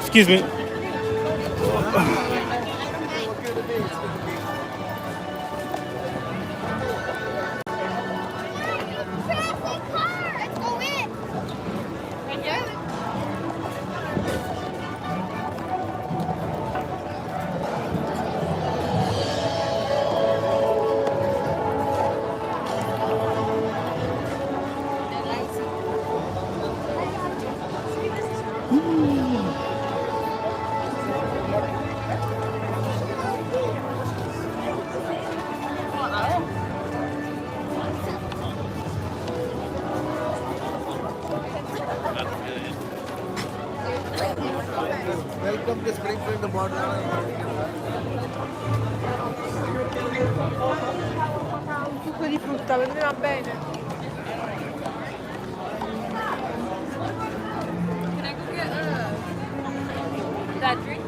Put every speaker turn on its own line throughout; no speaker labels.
Excuse me.
Welcome to Springfield, the border.
Un succo di frutta, vedrà bene. Can I go get that drink?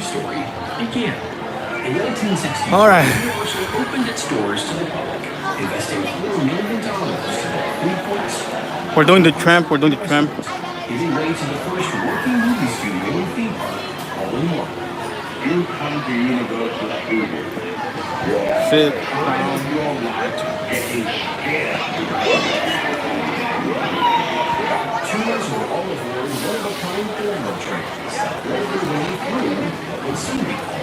Story began. In 1960,
All right.
Universal opened its doors to the public, investing $4 million to build 3 points,
We're doing the tramp. We're doing the tramp.
giving way to the first working movie studio and theme park all in one.
You come to Universal Studios. Yeah.
Sit
Time of
down.
your life getting scared.
Tours were all aboard one-of-a-kind thermal trains that led their way through what would soon be called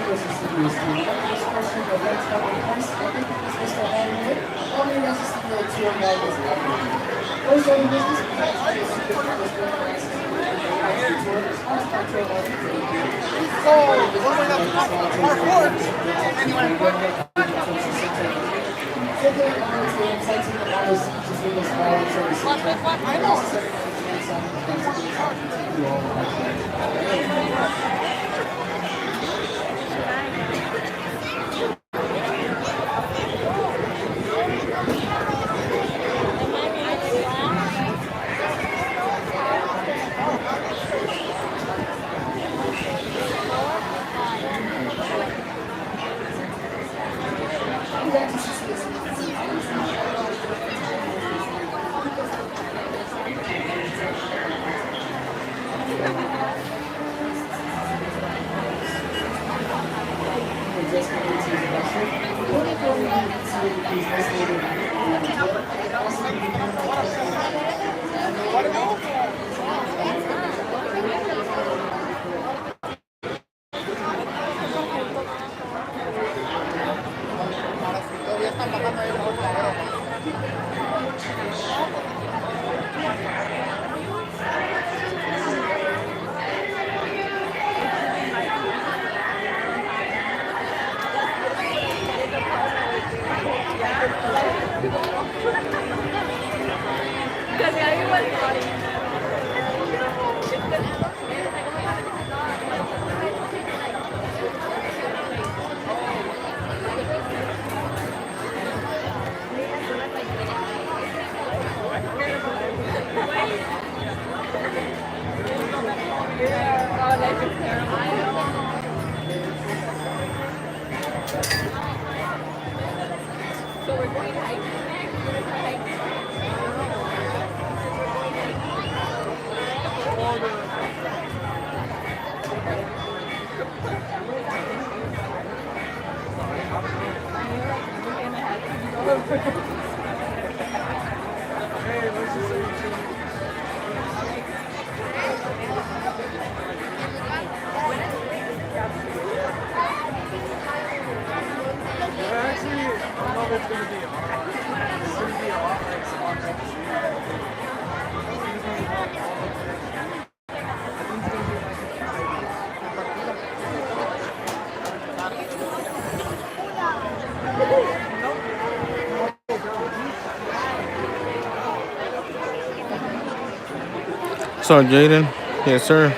Universal Studios team. This person of Let's Have a Price, I think it's Mr. Hollywood. All Universal Studios tour guide is happening. First order of business, we have to secret for this one access to the tour. Sponsored by
So, Jaden. Yes, sir.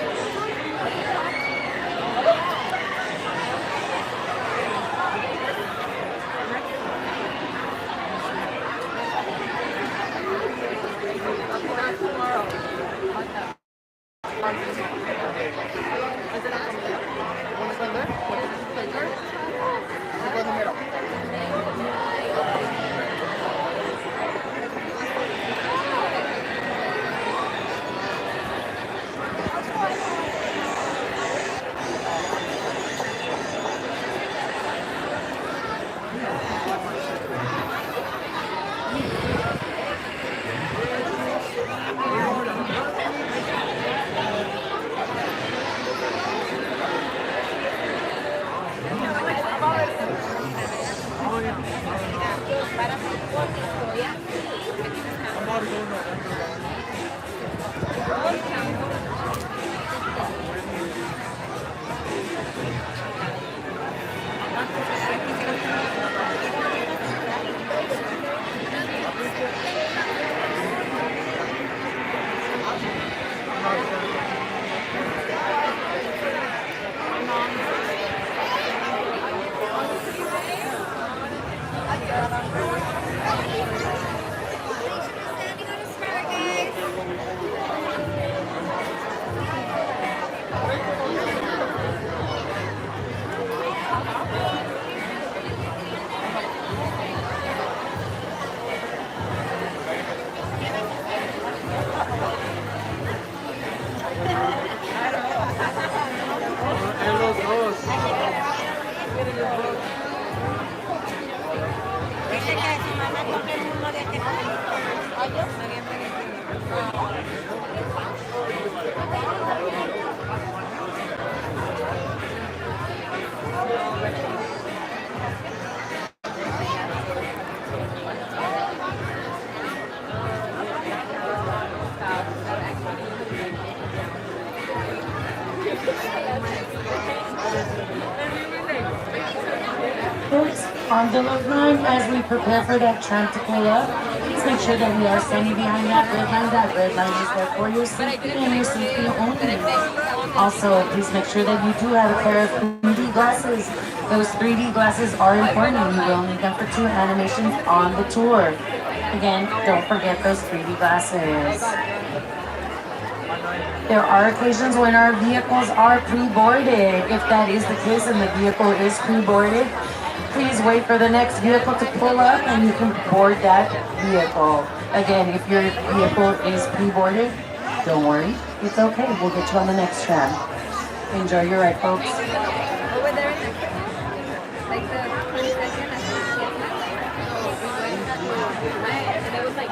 on the look line as we prepare for that tramp to pull up. Please make sure that we are standing behind that red line. That red line is there for your safety and your safety only. Also, please make sure that you do have a pair of 3D glasses. Those 3D glasses are important. You will need them for 2 animations on the tour. Again, don't forget those 3D glasses. There are occasions when our vehicles are pre-boarded. If that is the case and the vehicle is pre-boarded, please wait for the next vehicle to pull up and you can board that vehicle. Again, if your vehicle is pre-boarded, don't worry, it's okay. We'll get you on the next tram. Enjoy your ride, folks.
Over there, like the 22nd, and it was like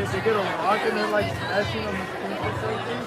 They get a rock and they're like smashing on the streets or something.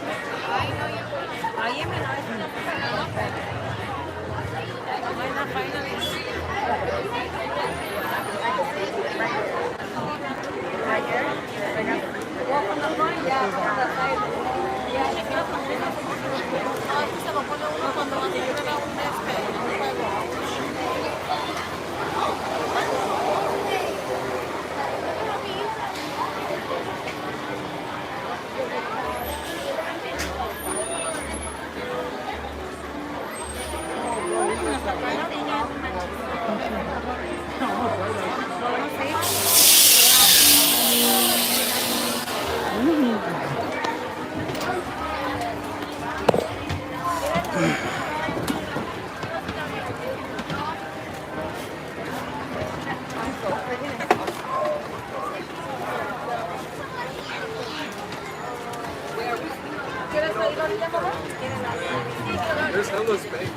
There's hella space.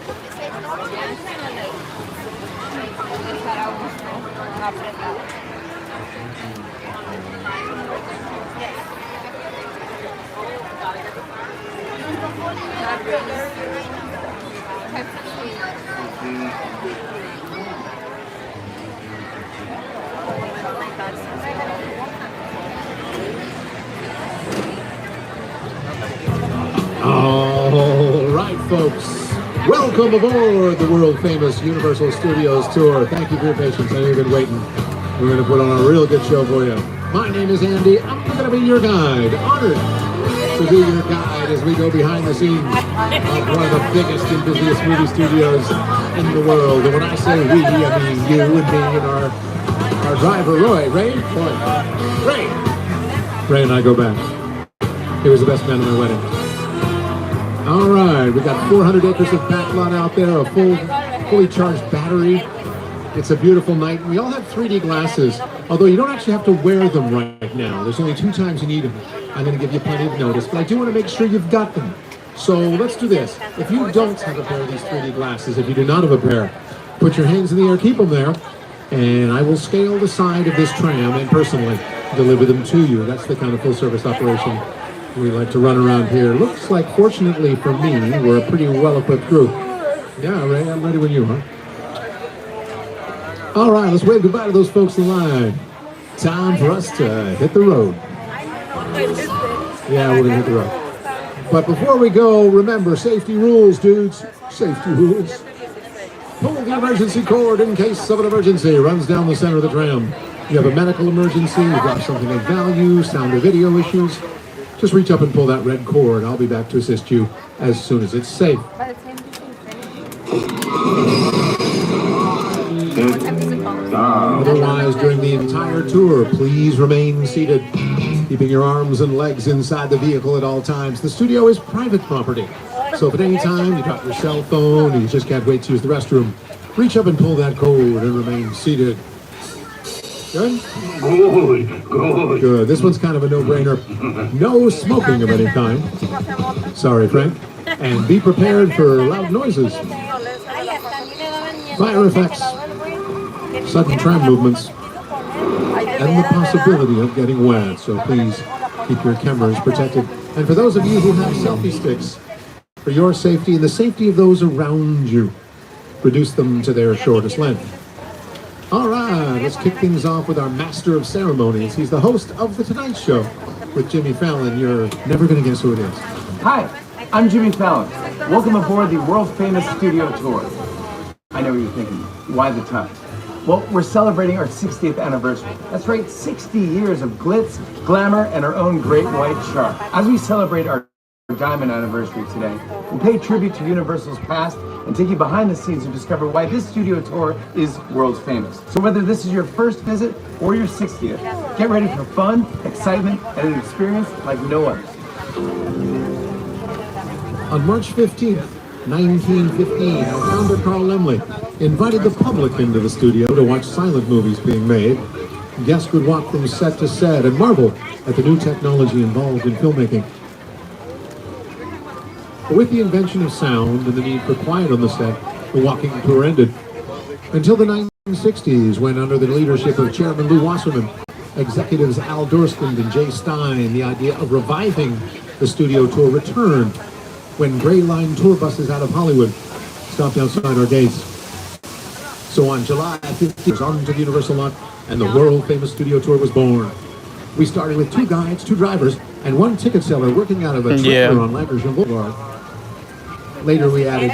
All right, folks. Welcome aboard the world-famous Universal Studios tour. Thank you for your patience. I know you've been waiting. We're going to put on a real good show for you. My name is Andy. I'm going to be your guide. Honored to be your guide as we go behind the scenes of one of the biggest and busiest movie studios in the world. And when I say we, I mean you and me and our driver, Ray, and I go back. He was the best man at my wedding. All right, we got 400 acres of backlot out there, a fully charged battery. It's a beautiful night. We all have 3D glasses, although you don't actually have to wear them right now. There's only 2 times you need them. I'm going to give you plenty of notice, but I do want to make sure you've got them. So let's do this. If you don't have a pair of these 3D glasses, if you do not have a pair, put your hands in the air, keep them there, and I will scale the side of this tram and personally deliver them to you. That's the kind of full-service operation we like to run around here. Looks like, fortunately for me, we're a pretty well-equipped group. Yeah, Ray, I'm ready when you are. All right, let's wave goodbye to those folks in line. Time for us to hit the road. Yeah, we're gonna hit the road. But before we go, remember, safety rules, dudes. Safety rules. Pull the emergency cord in case of an emergency. Runs down the center of the tram. You have a medical emergency, you've got something of value, sound or video issues. Just reach up and pull that red cord. I'll be back to assist you as soon as it's safe. Otherwise, during the entire tour, please remain seated, keeping your arms and legs inside the vehicle at all times. The studio is private property, so if at any time you drop your cell phone and you just can't wait to use the restroom, reach up and pull that cord and remain seated. Good?
Good.
Good. This one's kind of a no-brainer. No smoking of any kind. Sorry, Frank. And be prepared for loud noises, fire effects, sudden tram movements, and the possibility of getting wet. So please keep your cameras protected. And for those of you who have selfie sticks, for your safety and the safety of those around you, reduce them to their shortest length. All right, let's kick things off with our master of ceremonies. He's the host of The Tonight Show with Jimmy Fallon. You're never going to guess who it is.
Hi, I'm Jimmy Fallon. Welcome aboard the world-famous studio tour. I know what you're thinking. Why the tux? Well, we're celebrating our 60th anniversary. That's right, 60 years of glitz, glamour, and our own great white shark. As we celebrate our diamond anniversary today, we'll pay tribute to Universal's past and take you behind the scenes to discover why this studio tour is world famous. So whether this is your first visit or your 60th, get ready for fun, excitement, and an experience like no other.
On March 15th, 1915, our founder Carl Laemmle invited the public into the studio to watch silent movies being made. Guests could walk from set to set and marvel at the new technology involved in filmmaking. But with the invention of sound and the need for quiet on the set, the walking tour ended. Until the 1960s, when under the leadership of Chairman Lew Wasserman, executives Al Dorskind and Jay Stein, the idea of reviving the studio tour returned when gray line tour buses out of Hollywood stopped outside our gates. So on July 15th, onto the Universal lot, and the world-famous studio tour was born. We started with 2 guides, 2 drivers, and 1 ticket seller working out of a trailer on Lankershire Boulevard. Later we added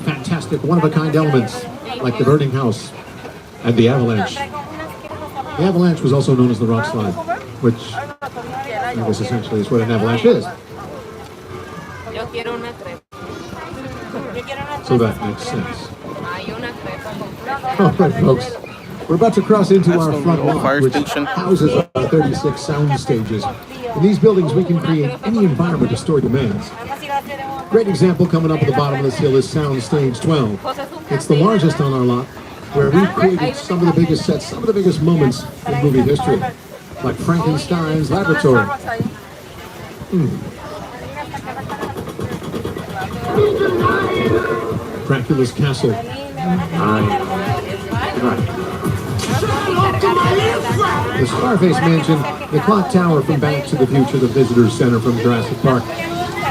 fantastic one-of-a-kind elements like the burning house and the avalanche. The avalanche was also known as the rock slide, which I guess essentially is what an avalanche is. So that makes sense. All right, folks. We're about to cross into our front lot, which houses our 36 sound stages. In these buildings, we can create any environment a story demands. Great example coming up at the bottom of this hill is Sound Stage 12. It's the largest on our lot, where we've created some of the biggest sets, some of the biggest moments in movie history, like Frankenstein's laboratory. Dracula's castle. The Scarface Mansion, the Clock Tower from Back to the Future, the Visitors Center from Jurassic Park,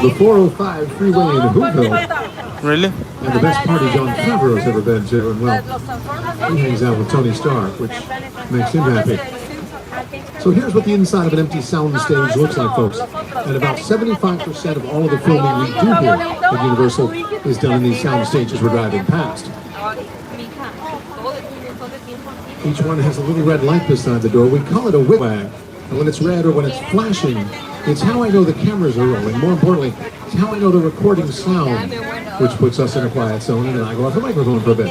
the 405 freeway in Whoville.
Really?
And the best party John Favreau's ever been to, and well, he hangs out with Tony Stark, which makes him happy. So here's what the inside of an empty sound stage looks like, folks. And about 75% of all of the filming we do here at Universal is done in these sound stages we're driving past. Each one has a little red light beside the door. We call it a wigwag. And when it's red or when it's flashing, it's how I know the cameras are rolling. More importantly, it's how I know the recording sound, which puts us in a quiet zone, and then I go off the microphone for a bit.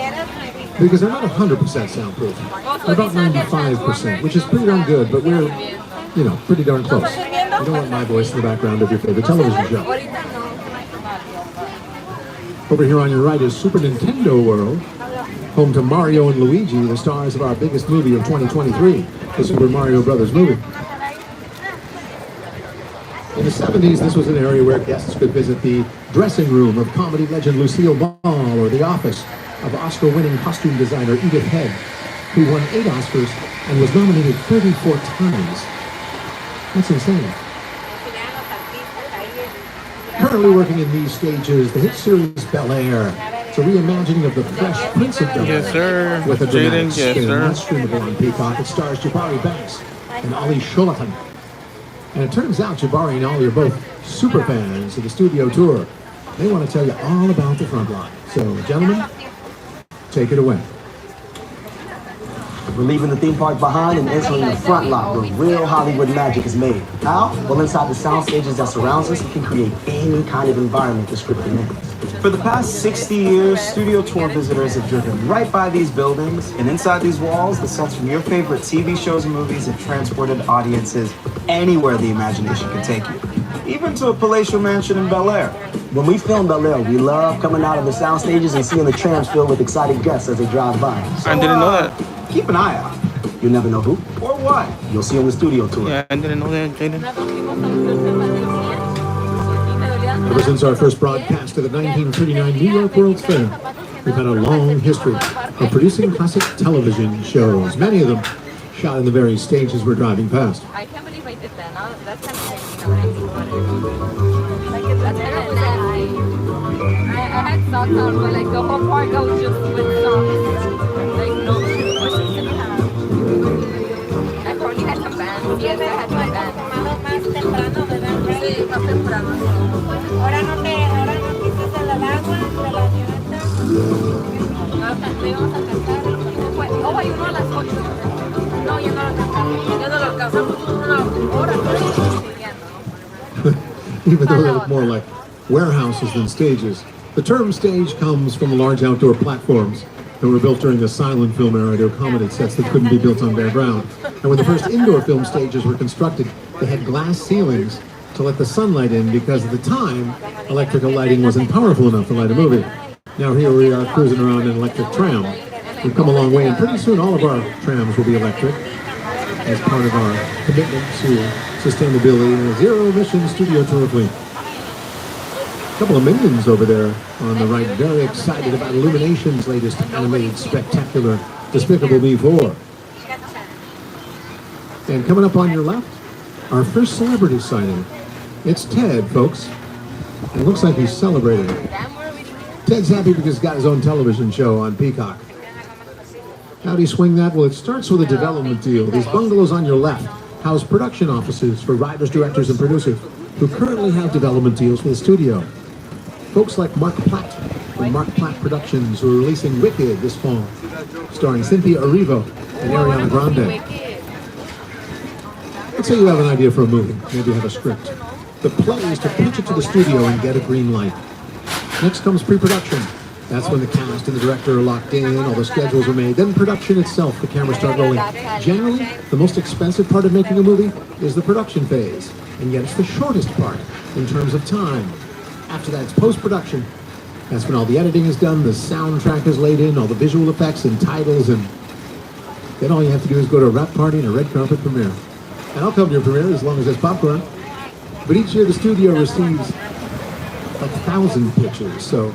Because they're not 100% soundproof. They're about 95%, which is pretty darn good, but we're, you know, pretty darn close. You don't want my voice in the background of your favorite television show. Over here on your right is Super Nintendo World, home to Mario and Luigi, the stars of our biggest movie of 2023, the Super Mario Brothers movie. In the 70s, this was an area where guests could visit the dressing room of comedy legend Lucille Ball or the office of Oscar-winning costume designer Edith Head, who won 8 Oscars and was nominated 34 times. That's insane. Currently working in these stages, the hit series Bel-Air. It's a reimagining of the Fresh Prince of Bel-Air.
Yes, sir.
With a dramatic
Yes,
spin.
sir.
That's streamable on Peacock. It stars Jabari Banks and Ali Sholatan. And it turns out Jabari and Ali are both super fans of the studio tour. They want to tell you all about the front line. So, gentlemen, take it away.
We're leaving the theme park behind and entering the front lot where real Hollywood magic is made. How? Well, inside the sound stages that surrounds us, we can create any kind of environment the script demands. For the past 60 years, studio tour visitors have driven right by these buildings, and inside these walls, the sets from your favorite TV shows and movies have transported audiences anywhere the imagination can take you, even to a palatial mansion in Bel-Air. When we film Bel-Air, we love coming out of the sound stages and seeing the trams filled with excited guests as they drive by. So,
I didn't know that.
Keep an eye out. You'll never know who or what. You'll see on the studio tour.
Yeah, I didn't know that, Jaden.
Ever since our first broadcast of the 1939 New York World's Fair, we've had a long history of producing classic television shows, many of them shot in the very stages we're driving past.
I can't believe I did that. Now that's kind of like it's terrible that I had socks on, but like the whole park I was just with socks. Like no questions in the house. I probably had some bands. Yes, I had some bands.
Más temprano, ¿verdad?
Sí, más temprano.
Ahora no quitas el agua de la avioneta.
Le íbamos a cantar. Oh, hay uno a las 8. No, ya no lo cantamos. Ya no lo alcanzamos una hora.
Even though they look more like warehouses than stages. The term stage comes from the large outdoor platforms that were built during the silent film era to accommodate sets that couldn't be built on bare ground. And when the first indoor film stages were constructed, they had glass ceilings to let the sunlight in because at the time, electrical lighting wasn't powerful enough to light a movie. Now here we are cruising around in an electric tram. We've come a long way, and pretty soon all of our trams will be electric as part of our commitment to sustainability and a zero-emission studio tour fleet. A couple of minions over there on the right, very excited about Illumination's latest animated spectacular Despicable Me 4. And coming up on your left, our first celebrity sighting. It's Ted, folks. And it looks like he's celebrating. Ted's happy because he's got his own television show on Peacock. How do you swing that? Well, it starts with a development deal. These bungalows on your left house production offices for writers, directors, and producers who currently have development deals with the studio. Folks like Mark Platt from Mark Platt Productions, who are releasing Wicked this fall, starring Cynthia Erivo and Ariana Grande. Let's say you have an idea for a movie, maybe you have a script. The play is to pitch it to the studio and get a green light. Next comes pre-production. That's when the cast and the director are locked in, all the schedules are made. Then production itself, the cameras start rolling. Generally, the most expensive part of making a movie is the production phase, and yet it's the shortest part in terms of time. After that, it's post-production. That's when all the editing is done, the soundtrack is laid in, all the visual effects and titles, and then all you have to do is go to a wrap party and a red carpet premiere. And I'll come to your premiere as long as there's popcorn. But each year the studio receives 1,000 pitches, so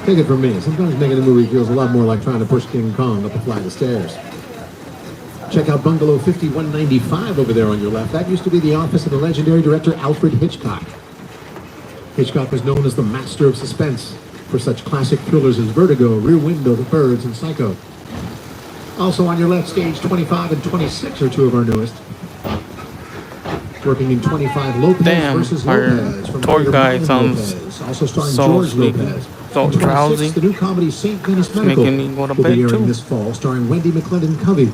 take it from me. Sometimes making a movie feels a lot more like trying to push King Kong up a flight of stairs. Check out Bungalow 5195 over there on your left. That used to be the office of the legendary director Alfred Hitchcock. Hitchcock was known as the master of suspense for such classic thrillers as Vertigo, Rear Window, The Birds, and Psycho. Also on your left, stage 25 and 26 are two of our newest. Working in 25, Lopez versus Lopez from
tour guide sounds
Lopez, also starring
so
George
sleepy,
Lopez.
so
In 26,
drowsy.
the new comedy St. Denis Medical
making me go to
will be
bed,
airing
too.
this fall, starring Wendy McClendon-Covey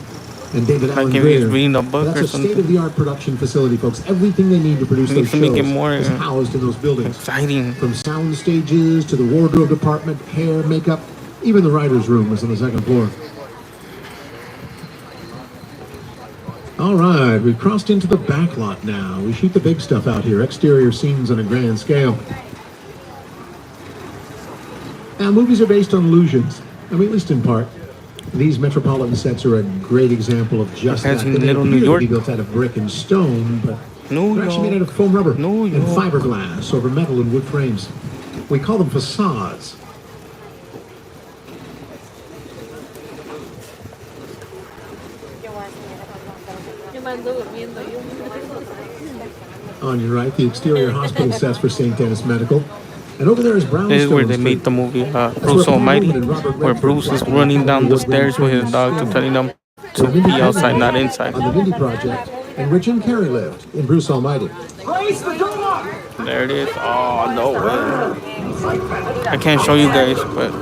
and David Allen
Like if
Greer.
he's reading a book
That's
or
a
something.
state-of-the-art production facility, folks. Everything they need to produce those
Needs to make it
shows
more
is housed in those buildings.
exciting.
From sound stages to the wardrobe department, hair, makeup, even the writer's room is on the second floor. All right, we've crossed into the back lot now. We shoot the big stuff out here, exterior scenes on a grand scale. Now, movies are based on illusions. I mean, at least in part. These metropolitan sets are a great example of just that.
As in
They
Little
appear
New
to
York.
be built out of brick and stone, but
New
They're actually made out
York.
of foam rubber
New
and
York.
fiberglass over metal and wood frames. We call them facades. On your right, the exterior hospital sets for St. Dennis Medical. And over there is Brownstone
This is where they
Street.
made the movie
That's
Bruce
where
Almighty,
Paul Newman and Robert
where
Redford
Bruce is
walked
running
on
down the
Hollywood
stairs with his
Grand
dog,
Film.
telling them to
Where Mindy
be outside,
Kaling
not
lived
inside.
on the Mindy Project, and Rich and Carey lived in Bruce Almighty.
Raise the door!
There it is. Oh, no way. I can't show you guys, but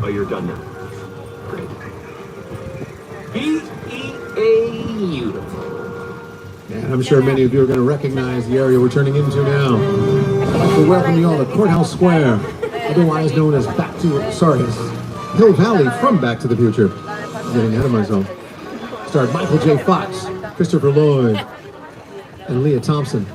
Oh, you're done now. Great. Beautiful. And I'm sure many of you are going to recognize the area we're turning into now. I'd like to welcome you all to Courthouse Square, otherwise known as Hill Valley from Back to the Future. I'm getting ahead of myself. Starred Michael J. Fox, Christopher Lloyd, and Leah Thompson.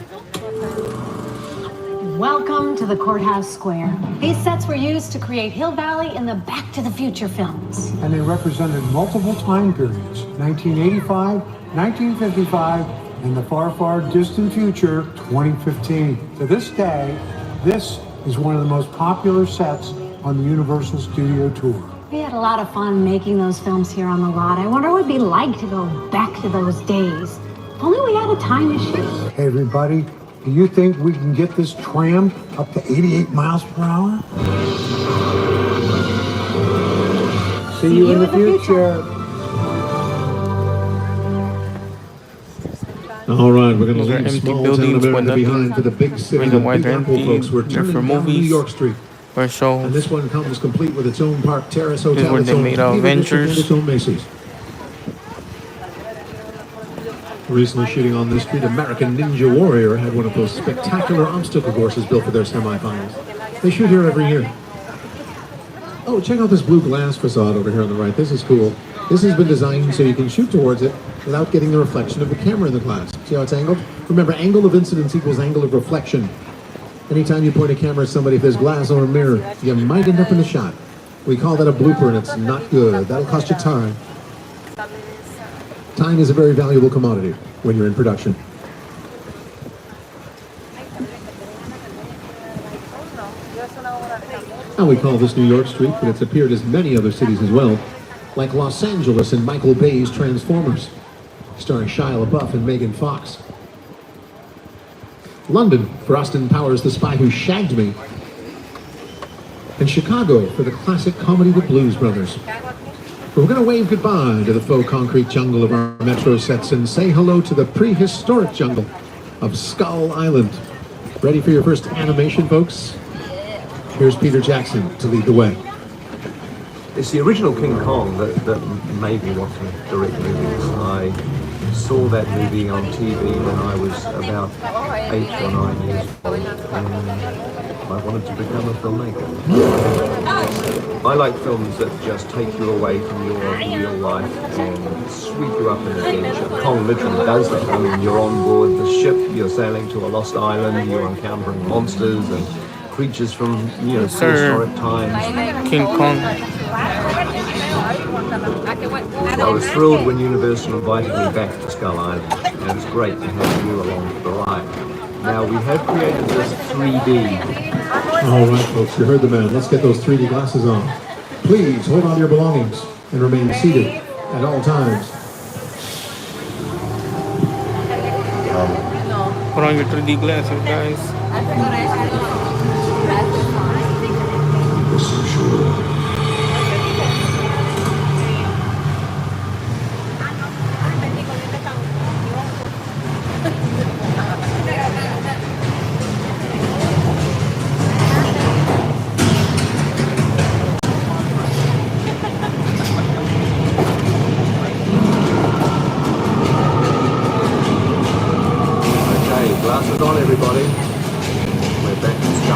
Welcome to the Courthouse Square. These sets were used to create Hill Valley in the Back to the Future films.
And they represented multiple time periods, 1985, 1955, and the far, far distant future, 2015. To this day, this is one of the most popular sets on the Universal Studio Tour.
We had a lot of fun making those films here on the lot. I wonder what it'd be like to go back to those days. If only we had a time machine.
Hey, everybody, do you think we can get this tram up to 88 miles per hour? See you in the future.
All right, we're going to
those are
leave
empty
small town
buildings with
America behind
nothing.
for the big city.
Reason
The
why
Big
they're
Apple
empty.
folks. We're
They're
turning
for
down New
movies.
York Street.
For shows.
And this one comes complete with its own Park Terrace Hotel,
where
its
they
own
made our
theater district, and
Avengers.
its own Macy's. Recently shooting on this street, American Ninja Warrior had one of those spectacular obstacle courses built for their semifinals. They shoot here every year. Oh, check out this blue glass facade over here on the right. This is cool. This has been designed so you can shoot towards it without getting the reflection of the camera in the glass. See how it's angled? Remember, angle of incidence equals angle of reflection. Anytime you point a camera at somebody, if there's glass or a mirror, you might end up in the shot. We call that a blooper, and it's not good. That'll cost you time. Time is a very valuable commodity when you're in production. Now we call this New York Street, but it's appeared as many other cities as well, like Los Angeles in Michael Bay's Transformers, starring Shia LaBeouf and Megan Fox. London for Austin Powers' The Spy Who Shagged Me. And Chicago for the classic comedy The Blues Brothers. We're going to wave goodbye to the faux concrete jungle of our metro sets and say hello to the prehistoric jungle of Skull Island. Ready for your first animation, folks? Here's Peter Jackson to lead the way.
It's the original King Kong that made me want to direct movies. I saw that movie on TV when I was about 8 or 9 years old, and I wanted to become a filmmaker. I like films that just take you away from your real life and sweep you up in adventure. Kong literally does that. I mean, you're on board the ship, you're sailing to a lost island, you're encountering monsters and creatures from, prehistoric times.
King Kong.
I was thrilled when Universal invited me back to Skull Island, and it's great to have you along for the ride. Now, we have created this 3D.
All right, folks, you heard the man. Let's get those 3D glasses on. Please hold on to your belongings and remain seated at all times.
Put on your 3D glasses, guys.
Okay, glasses on, everybody. We're back in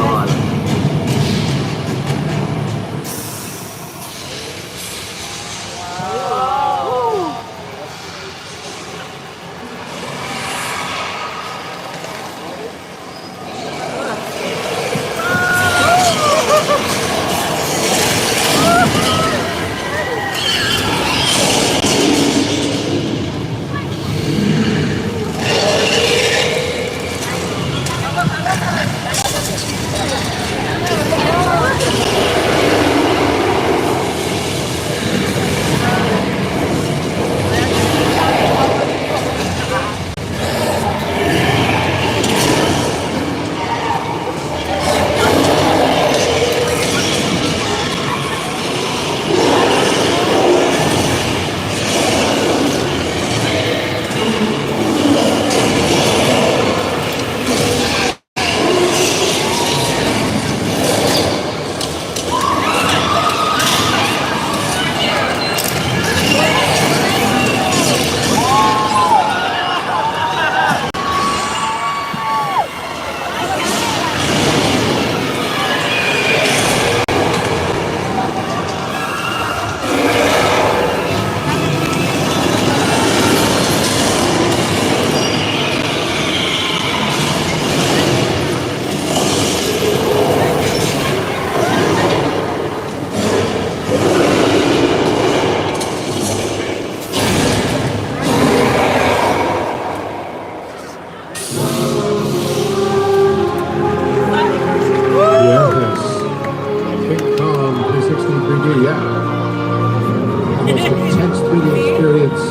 3D experience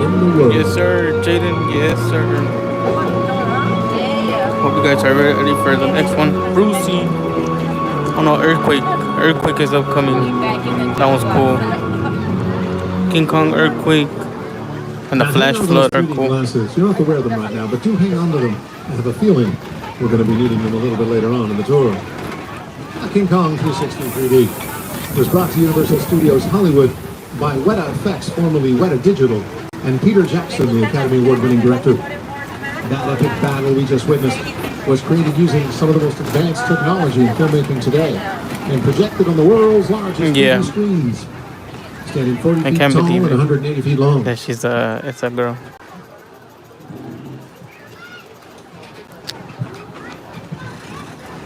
in the world.
Yes, sir, Jaden. Yes, sir. Hope you guys are ready for the next one. Brucey. Oh no, Earthquake. Earthquake is upcoming. That was cool. King Kong, Earthquake, and the Flash Flood are cool.
Glasses. You don't have to wear them right now, but do hang on to them. I have a feeling we're going to be needing them a little bit later on in the tour. King Kong 360 3D was brought to Universal Studios Hollywood by Weta Effects, formerly Weta Digital, and Peter Jackson, the Academy Award-winning director. That epic battle we just witnessed was created using some of the most advanced technology in filmmaking today and projected on the world's largest TV screens, standing 40 feet tall and 180 feet long.
That it's a girl.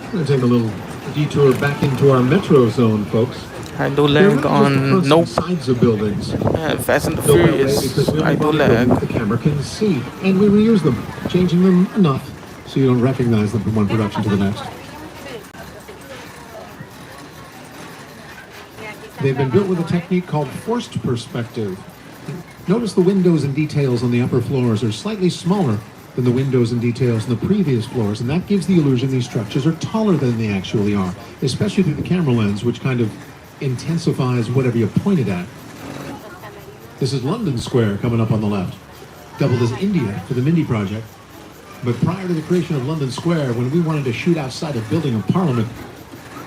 We're going to take a little detour back into our metro zone, folks.
I do lag on
sides of buildings.
Fast and the Furious. I do lag.
The camera can see, and we reuse them, changing them enough so you don't recognize them from one production to the next. They've been built with a technique called forced perspective. Notice the windows and details on the upper floors are slightly smaller than the windows and details on the previous floors, and that gives the illusion these structures are taller than they actually are, especially through the camera lens, which kind of intensifies whatever you pointed at. This is London Square coming up on the left, doubled as India for the Mindy project. But prior to the creation of London Square, when we wanted to shoot outside a building of Parliament,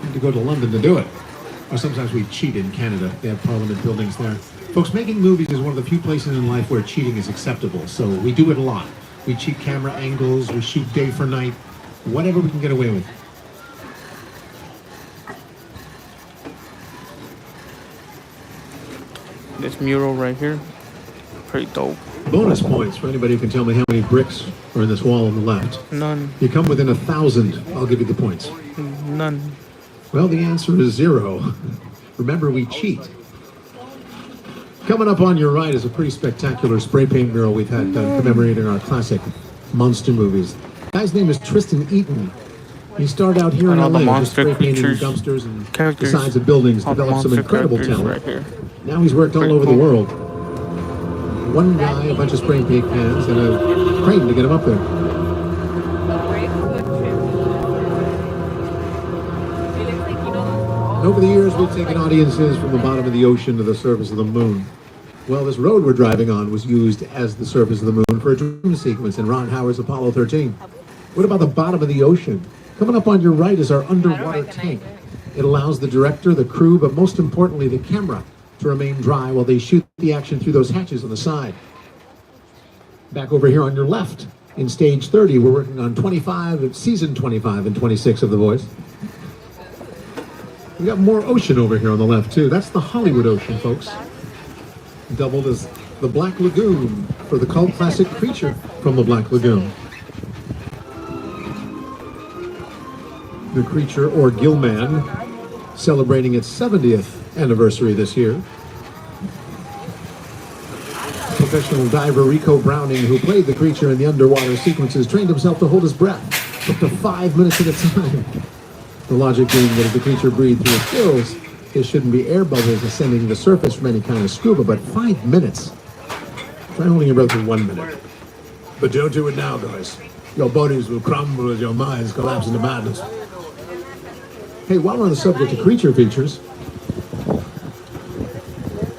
we had to go to London to do it. Or sometimes we cheat in Canada. They have Parliament buildings there. Folks, making movies is one of the few places in life where cheating is acceptable, so we do it a lot. We cheat camera angles, we shoot day for night, whatever we can get away with.
This mural right here, pretty dope.
Bonus points for anybody who can tell me how many bricks are in this wall on the left.
None.
You come within 1,000, I'll give you the points.
None.
Well, the answer is 0. Remember, we cheat. Coming up on your right is a pretty spectacular spray paint mural we've had done commemorating our classic monster movies. The guy's name is Tristan Eaton. He started out here in LA, just spray painting dumpsters and the sides of buildings, developed some incredible talent. Now he's worked all over the world. One guy, a bunch of spray paint cans, and a crane to get him up there. Over the years, we've taken audiences from the bottom of the ocean to the surface of the moon. Well, this road we're driving on was used as the surface of the moon for a dream sequence in Ron Howard's Apollo 13. What about the bottom of the ocean? Coming up on your right is our underwater tank. It allows the director, the crew, but most importantly, the camera to remain dry while they shoot the action through those hatches on the side. Back over here on your left, in stage 30, we're working on season 25 and 26 of The Voice. We got more ocean over here on the left too. That's the Hollywood Ocean, folks. Doubled as the Black Lagoon for the cult classic Creature from the Black Lagoon. The Creature, or Gillman, celebrating its 70th anniversary this year. Professional diver Rico Browning, who played the Creature in the underwater sequences, trained himself to hold his breath up to 5 minutes at a time. The logic being that if the creature breathed through its gills, there shouldn't be air bubbles ascending to the surface from any kind of scuba, but 5 minutes. Try holding your breath for 1 minute. But don't do it now, guys. Your bodies will crumble as your minds collapse into madness. Hey, while we're on the subject of creature features,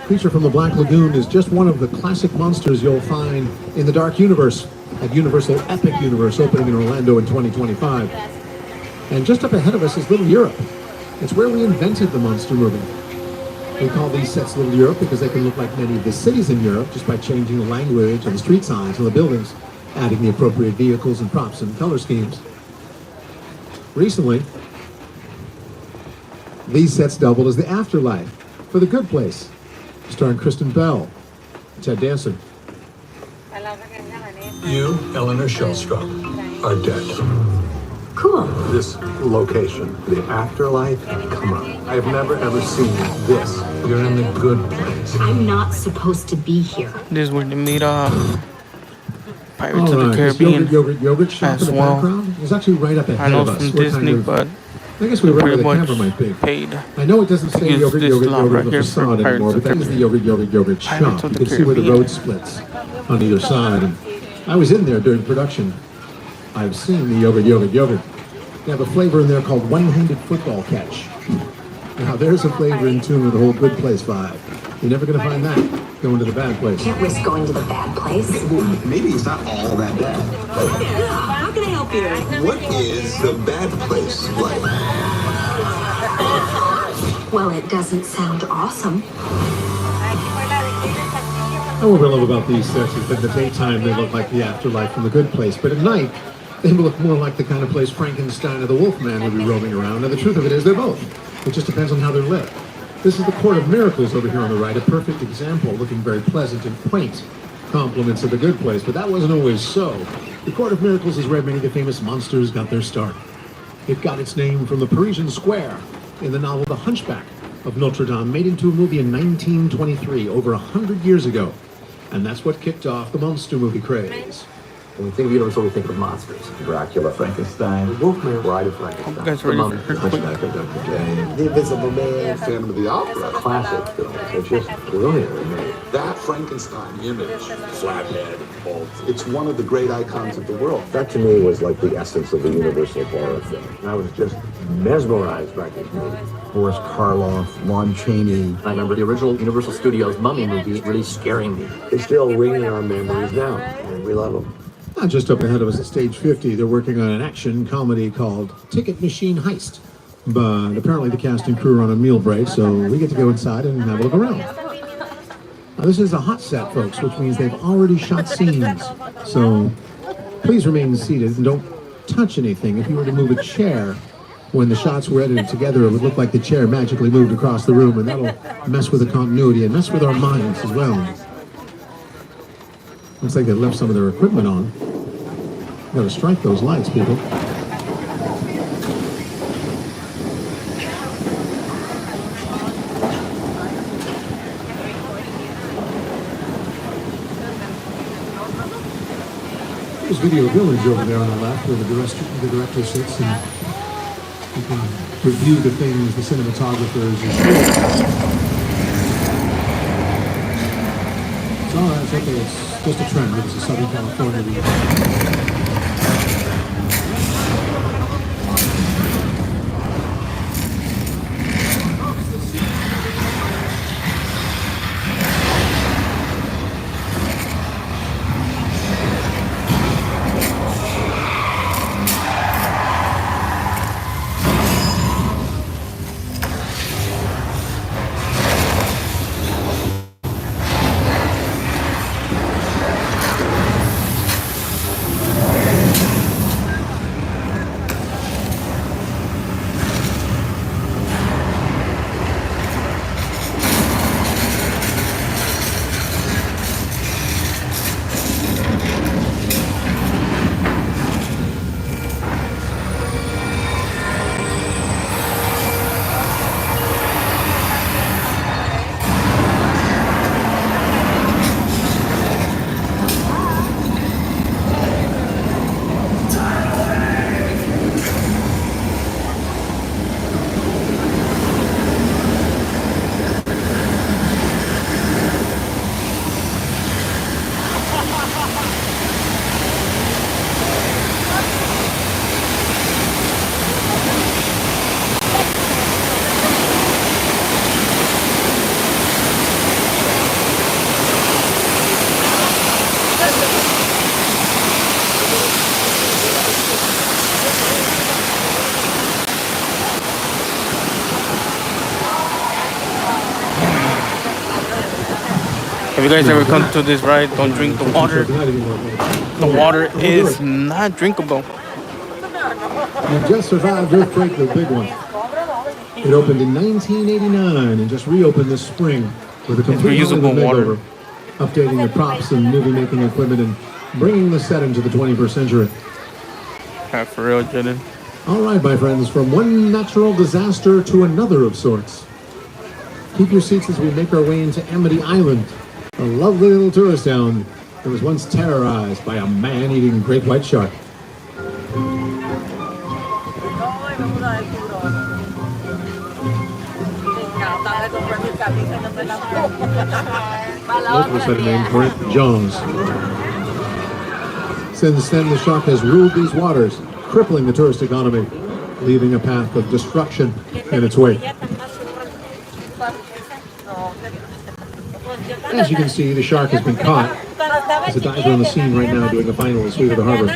Creature from the Black Lagoon is just one of the classic monsters you'll find in the Dark Universe at Universal Epic Universe, opening in Orlando in 2025. And just up ahead of us is Little Europe. It's where we invented the monster movie. We call these sets Little Europe because they can look like many of the cities in Europe just by changing the language and the street signs and the buildings, adding the appropriate vehicles and props and color schemes. Recently, these sets doubled as the Afterlife for The Good Place, starring Kristen Bell, Ted Danson.
You, Eleanor Shellstrop, are dead.
Cool.
This location, the afterlife, come on. I've never ever seen this. You're in the good place.
I'm not supposed to be here.
This is where they made Pirates of the Caribbean
yogurt shop
as
in the
well.
background is actually right up ahead
I know
of us.
from
We're
Disney,
kind of
but
I guess we were where
pretty
the
much
camera might be.
paid.
I know it doesn't say
use
yogurt,
this
yogurt,
lot
yogurt
right
on the
here for
facade
Pirates
anymore,
of
but that is the yogurt, yogurt, yogurt shop.
Pirates of
You
the
can see where the
Caribbean.
road splits on either side. And I was in there during production. I've seen the yogurt, yogurt, yogurt. They have a flavor in there called one-handed football catch. Now there's a flavor in tune with the whole good place vibe. You're never going to find that going to the bad place.
Can't risk going to the bad place.
Maybe it's not all that bad.
How can I help you?
What is the bad place like?
Well, it doesn't sound awesome.
And what I love about these sets is that in the daytime they look like the afterlife from the good place, but at night they look more like the kind of place Frankenstein or the Wolfman would be roaming around. And the truth of it is they're both. It just depends on how they're lit. This is the Court of Miracles over here on the right, a perfect example, looking very pleasant and quaint. Compliments of the good place, but that wasn't always so. The Court of Miracles is where many of the famous monsters got their start. It got its name from the Parisian Square in the novel The Hunchback of Notre Dame, made into a movie in 1923, over 100 years ago. And that's what kicked off the monster movie craze.
When we think of Universal, we think of monsters. Dracula, Frankenstein, Wolfman, Bride of Frankenstein.
You guys ready for
Hunchback of Notre Dame, The Invisible Man,
Phantom of the Opera.
classic films. They're just brilliantly made.
That Frankenstein image, flathead, bald. It's one of the great icons of the world.
That to me was like the essence of the Universal horror film. And I was just mesmerized by this movie. Boris Karloff, Lon Chaney. I remember the original Universal Studios Mummy movie really scaring me. They still ring in our memories now, and we love them.
Not just up ahead of us at Stage 50, they're working on an action comedy called Ticket Machine Heist. But apparently the cast and crew are on a meal break, so we get to go inside and have a look around. Now this is a hot set, folks, which means they've already shot scenes. So please remain seated and don't touch anything. If you were to move a chair, when the shots were edited together, it would look like the chair magically moved across the room, and that'll mess with the continuity and mess with our minds as well. Looks like they left some of their equipment on. Gotta strike those lights, people. There's Video Village over there on the left where the director sits, and you can review the things the cinematographers are shooting. It's all right, it's okay, it's just a trend. It's a Southern California region.
If you guys ever come to this ride, don't drink the water. The water is not drinkable.
You just survived Earthquake, the big one. It opened in 1989 and just reopened this spring with a complete
reusable water.
updating the props and movie-making equipment and bringing the set into the 21st century.
For real, Jaden.
All right, my friends, from one natural disaster to another of sorts. Keep your seats as we make our way into Amity Island, a lovely little tourist town that was once terrorized by a man-eating great white shark. Most of us had a name for it, Jaws. Since then, the shark has ruled these waters, crippling the tourist economy, leaving a path of destruction in its wake. As you can see, the shark has been caught. There's a diver on the scene right now doing a final sweep of the harbor.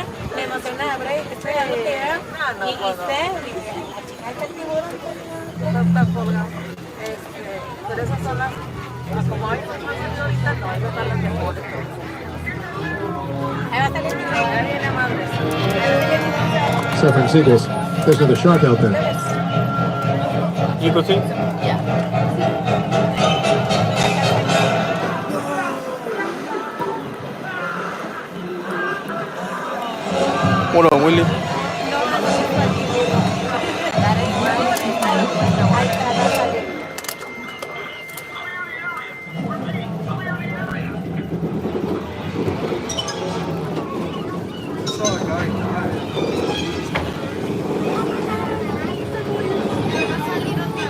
Suffering seagulls. There's another shark out there.
You go see?
Yeah.
Hold on, Willie.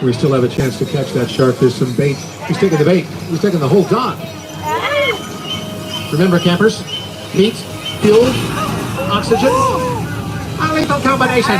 We still have a chance to catch that shark. There's some bait. He's taking the bait. He's taking the whole dog. Remember, campers? Heat, fuel, oxygen. A lethal combination.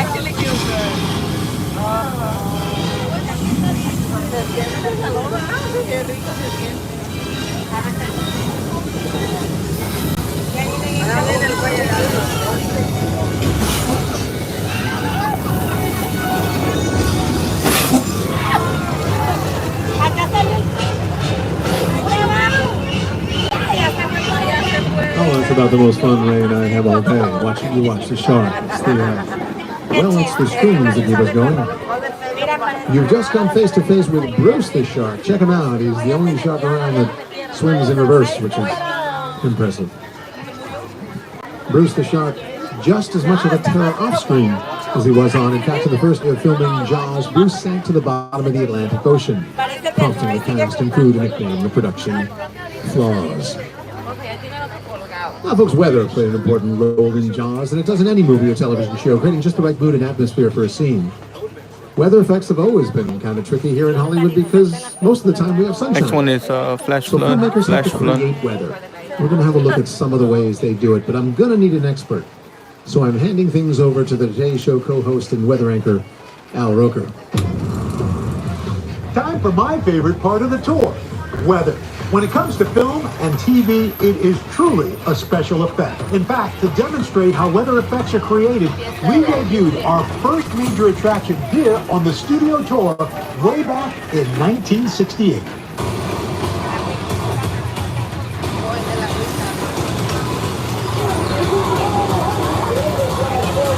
Oh, that's about the most fun Ray and I have all day, watching you watch the shark. It's the, it's the strings that keep us going. You've just come face to face with Bruce the shark. Check him out. He's the only shark around that swims in reverse, which is impressive. Bruce the shark, just as much of a terror off screen as he was on. In fact, in the first day of filming Jaws, Bruce sank to the bottom of the Atlantic Ocean, prompting the cast and crew to nickname the production Flaws. Now, folks, weather played an important role in Jaws, and it does in any movie or television show, creating just the right mood and atmosphere for a scene. Weather effects have always been kind of tricky here in Hollywood because most of the time we have sunshine.
Next one is flash
So
flood.
filmmakers have
Flash
to
flood.
create weather. We're going to have a look at some of the ways they do it, but I'm going to need an expert. So I'm handing things over to the Today Show co-host and weather anchor, Al Roker.
Time for my favorite part of the tour, weather. When it comes to film and TV, it is truly a special effect. In fact, to demonstrate how weather effects are created, we debuted our first major attraction here on the studio tour way back in 1968.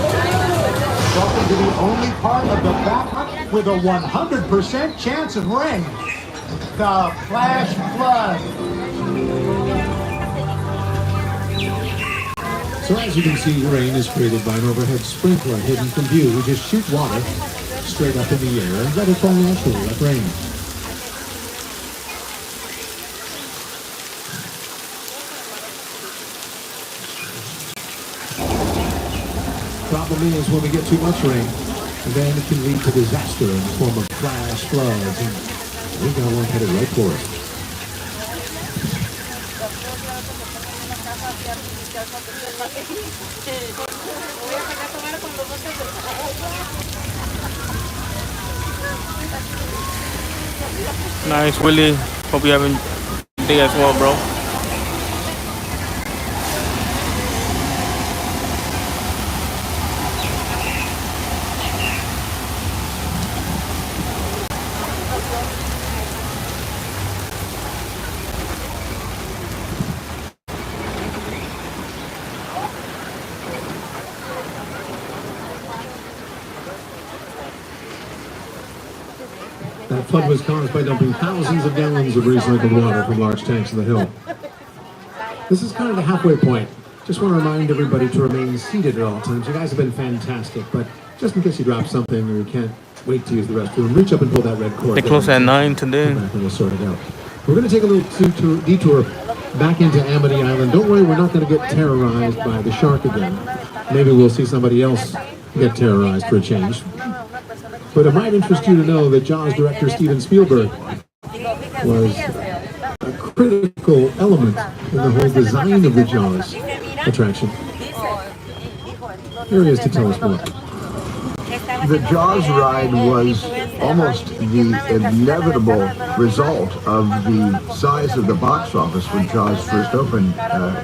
Welcome to the only part of the backup with a 100% chance of rain. The flash flood.
So as you can see, rain is created by an overhead sprinkler hidden from view. We just shoot water straight up in the air and let it fall naturally like rain. Problem is when we get too much rain, then it can lead to disaster in the form of flash floods, and we got one headed right for us.
Nice, Willie. Hope you having a day as well, bro.
That flood was caused by dumping thousands of gallons of recycled water from large tanks in the hill. This is kind of the halfway point. Just want to remind everybody to remain seated at all times. You guys have been fantastic, but just in case you drop something or you can't wait to use the restroom, reach up and pull that red cord.
They close at 9 today.
And we'll sort it out. We're going to take a little detour back into Amity Island. Don't worry, we're not going to get terrorized by the shark again. Maybe we'll see somebody else get terrorized for a change. But it might interest you to know that Jaws director Steven Spielberg was a critical element in the whole design of the Jaws attraction. Here he is to tell us more.
The Jaws ride was almost the inevitable result of the size of the box office when Jaws first opened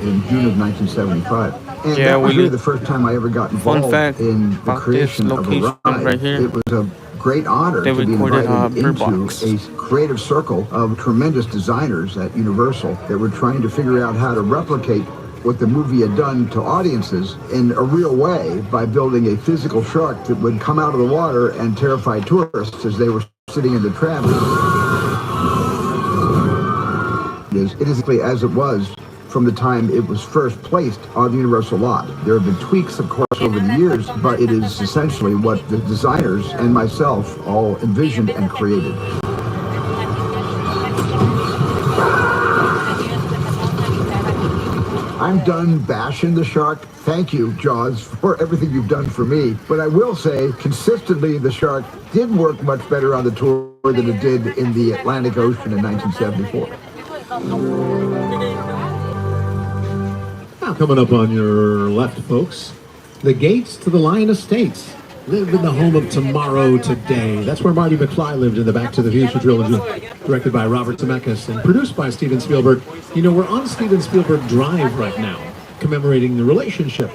in June of 1975. And that was really the first time I ever got involved in the creation of a ride.
Right here.
It was a great honor to be invited into a creative circle of tremendous designers at Universal that were trying to figure out how to replicate what the movie had done to audiences in a real way by building a physical shark that would come out of the water and terrify tourists as they were sitting in the tram. It is as it was from the time it was first placed on the Universal lot. There have been tweaks, of course, over the years, but it is essentially what the designers and myself all envisioned and created. I'm done bashing the shark. Thank you, Jaws, for everything you've done for me. But I will say, consistently, the shark did work much better on the tour than it did in the Atlantic Ocean in 1974.
Now, coming up on your left, folks, the gates to the Lion Estates. Live in the home of tomorrow today. That's where Marty McFly lived in the Back to the Future trilogy, directed by Robert Zemeckis and produced by Steven Spielberg. You know, we're on Steven Spielberg Drive right now, commemorating the relationship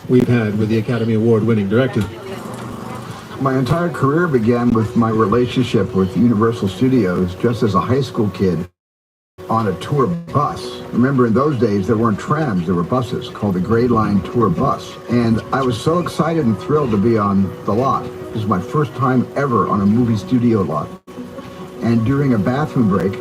we've had with the Academy Award-winning director.
My entire career began with my relationship with Universal Studios just as a high school kid on a tour bus. Remember, in those days, there weren't trams, there were buses called the Grey Line Tour Bus. And I was so excited and thrilled to be on the lot. It was my first time ever on a movie studio lot. And during a bathroom break,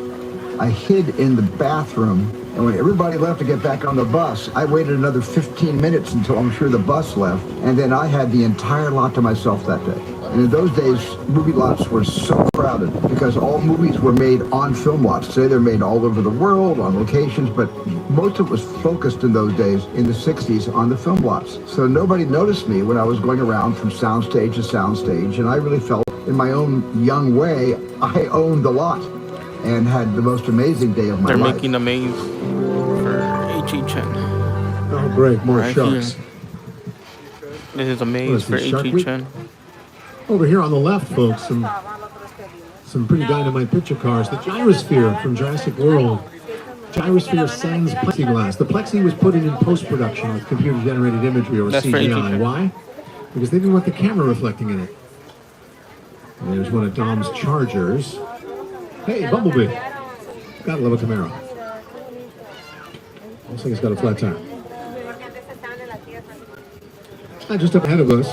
I hid in the bathroom, and when everybody left to get back on the bus, I waited another 15 minutes until I'm sure the bus left, and then I had the entire lot to myself that day. And in those days, movie lots were so crowded because all movies were made on film lots. Today they're made all over the world, on locations, but most of it was focused in those days, in the 60s, on the film lots. So nobody noticed me when I was going around from soundstage to soundstage, and I really felt, in my own young way, I owned the lot and had the most amazing day of my life.
They're making a maze for 𝐤𝐤𝐤.
Oh, great, more
right
sharks.
Here. This is a maze for 𝐤𝐤𝐤.
Over here on the left, folks, some pretty dynamite picture cars. The gyrosphere from Jurassic World. Gyrosphere sans plexiglass. The plexi was put in post-production with computer-generated imagery or CGI. Why? Because they didn't want the camera reflecting in it. And there's one of Dom's Chargers. Hey, Bumblebee. Gotta love a Camaro. Looks like it's got a flat tire. And just up ahead of us,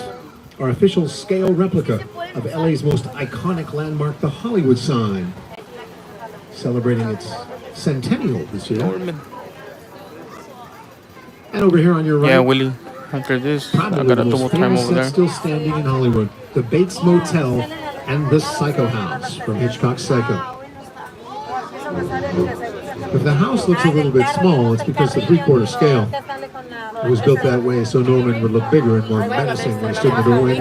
our official scale replica of LA's most iconic landmark, the Hollywood sign, celebrating its centennial this year. And over here on your right,
yeah, Willie. After this, I got a double time over there.
Still standing in Hollywood, the Bates Motel and the Psycho House from Hitchcock's Psycho. If the house looks a little bit small, it's because the 3/4 scale. It was built that way so Norman would look bigger and more menacing when he stood in the doorway.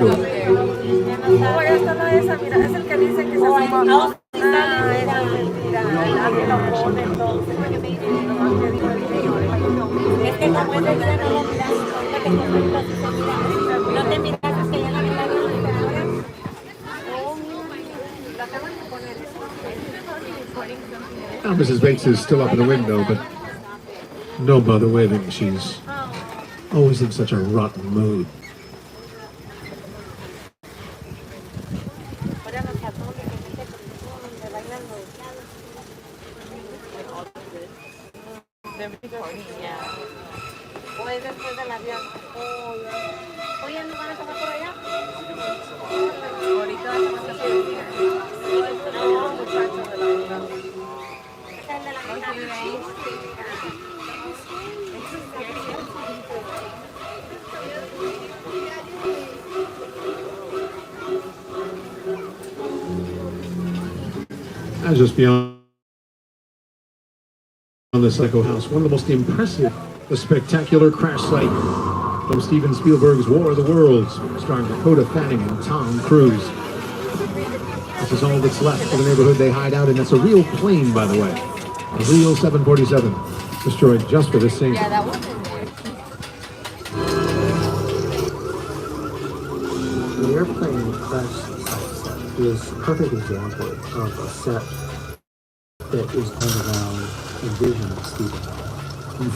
Now Mrs. Bates is still up in the window, but no bother waving. She's always in such a rotten mood. And just beyond the Psycho House, one of the most impressive, the spectacular crash site from Steven Spielberg's War of the Worlds, starring Dakota Fanning and Tom Cruise. It's This is all that's left of the neighborhood they hide out in. That's a real plane, by the way. A real 747. Destroyed just for this scene.
Yeah, that was in there.
The airplane crash set is a perfect example of a set that is kind around a vision of Stephen.
You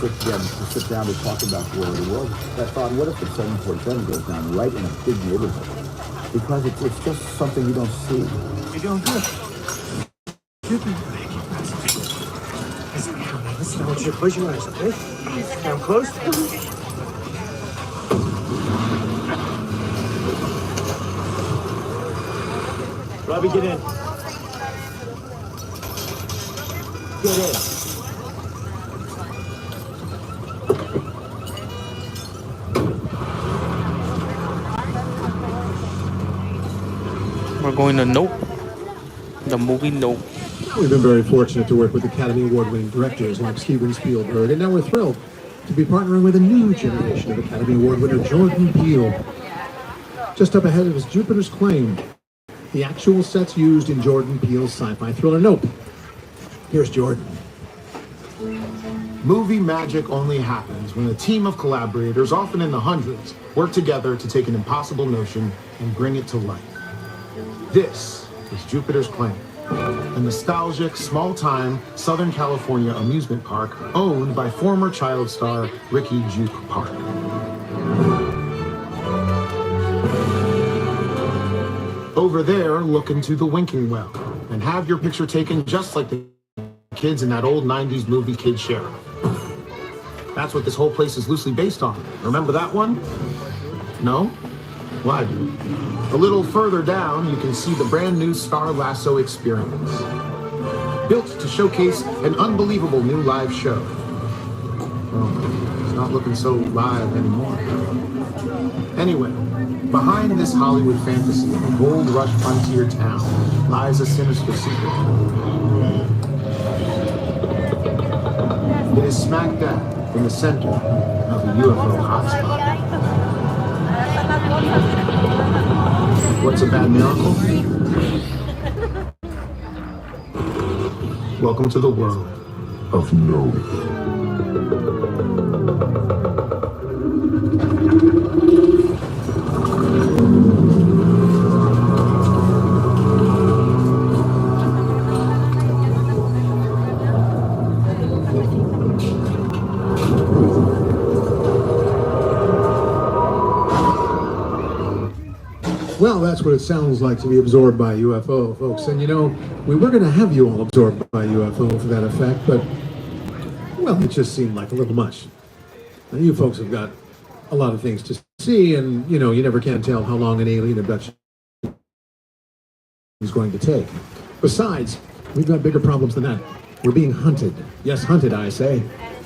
sit down to talk about the world of the world. I thought, what if the 747 goes down right in a big neighborhood? Because it's just something you don't see.
You're doing good. Listen, I want you to close your eyes, okay? Now close. Robbie, get in. Get in.
We're going to Nope. The movie Nope.
We've been very fortunate to work with Academy Award-winning directors like Steven Spielberg, and now we're thrilled to be partnering with a new generation of Academy Award winner Jordan Peele. Just up ahead is Jupiter's Claim, the actual sets used in Jordan Peele's sci-fi thriller Nope. Here's Jordan.
Movie magic only happens when a team of collaborators, often in the hundreds, work together to take an impossible notion and bring it to life. This is Jupiter's Claim, a nostalgic, small-time Southern California amusement park owned by former child star Ricky Juke Park. Over there, look into the winking well and have your picture taken just like the kids in that old 90s movie Kid Sheriff. That's what this whole place is loosely based on. Remember that one? No? Well, I do. A little further down, you can see the brand new Star Lasso experience. Built to showcase an unbelievable new live show. Well, it's not looking so live anymore. Anyway, behind this Hollywood fantasy of a gold rush frontier town lies a sinister secret. It is smack dab in the center of a UFO hotspot. What's a bad miracle? Welcome to the world of no.
Well, that's what it sounds like to be absorbed by a UFO, folks. And you know, we were going to have you all absorbed by a UFO for that effect, but, well, it just seemed like a little much. Now, you folks have got a lot of things to see, and, you know, you never can tell how long an alien abduction is going to take. Besides, we've got bigger problems than that. We're being hunted. Yes, hunted, I say,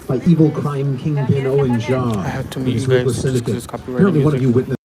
by evil crime kingpin Owen Shaw.
I have to
and
meet
his
you guys.
ruthless
This
syndicate.
is copyrighted
Apparently one of
music.
you witnessed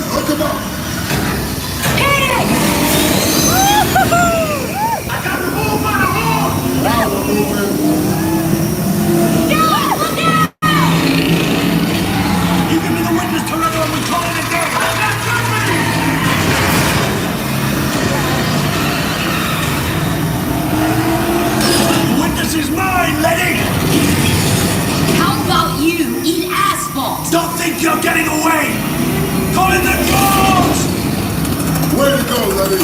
Hook him up. I got the move on the horn. Now we're moving. You give me the witness to another one, we call it a day. The witness is mine, lady.
How about you eat asphalt?
Don't think you're getting away. Call in the drones. Way to go, lady.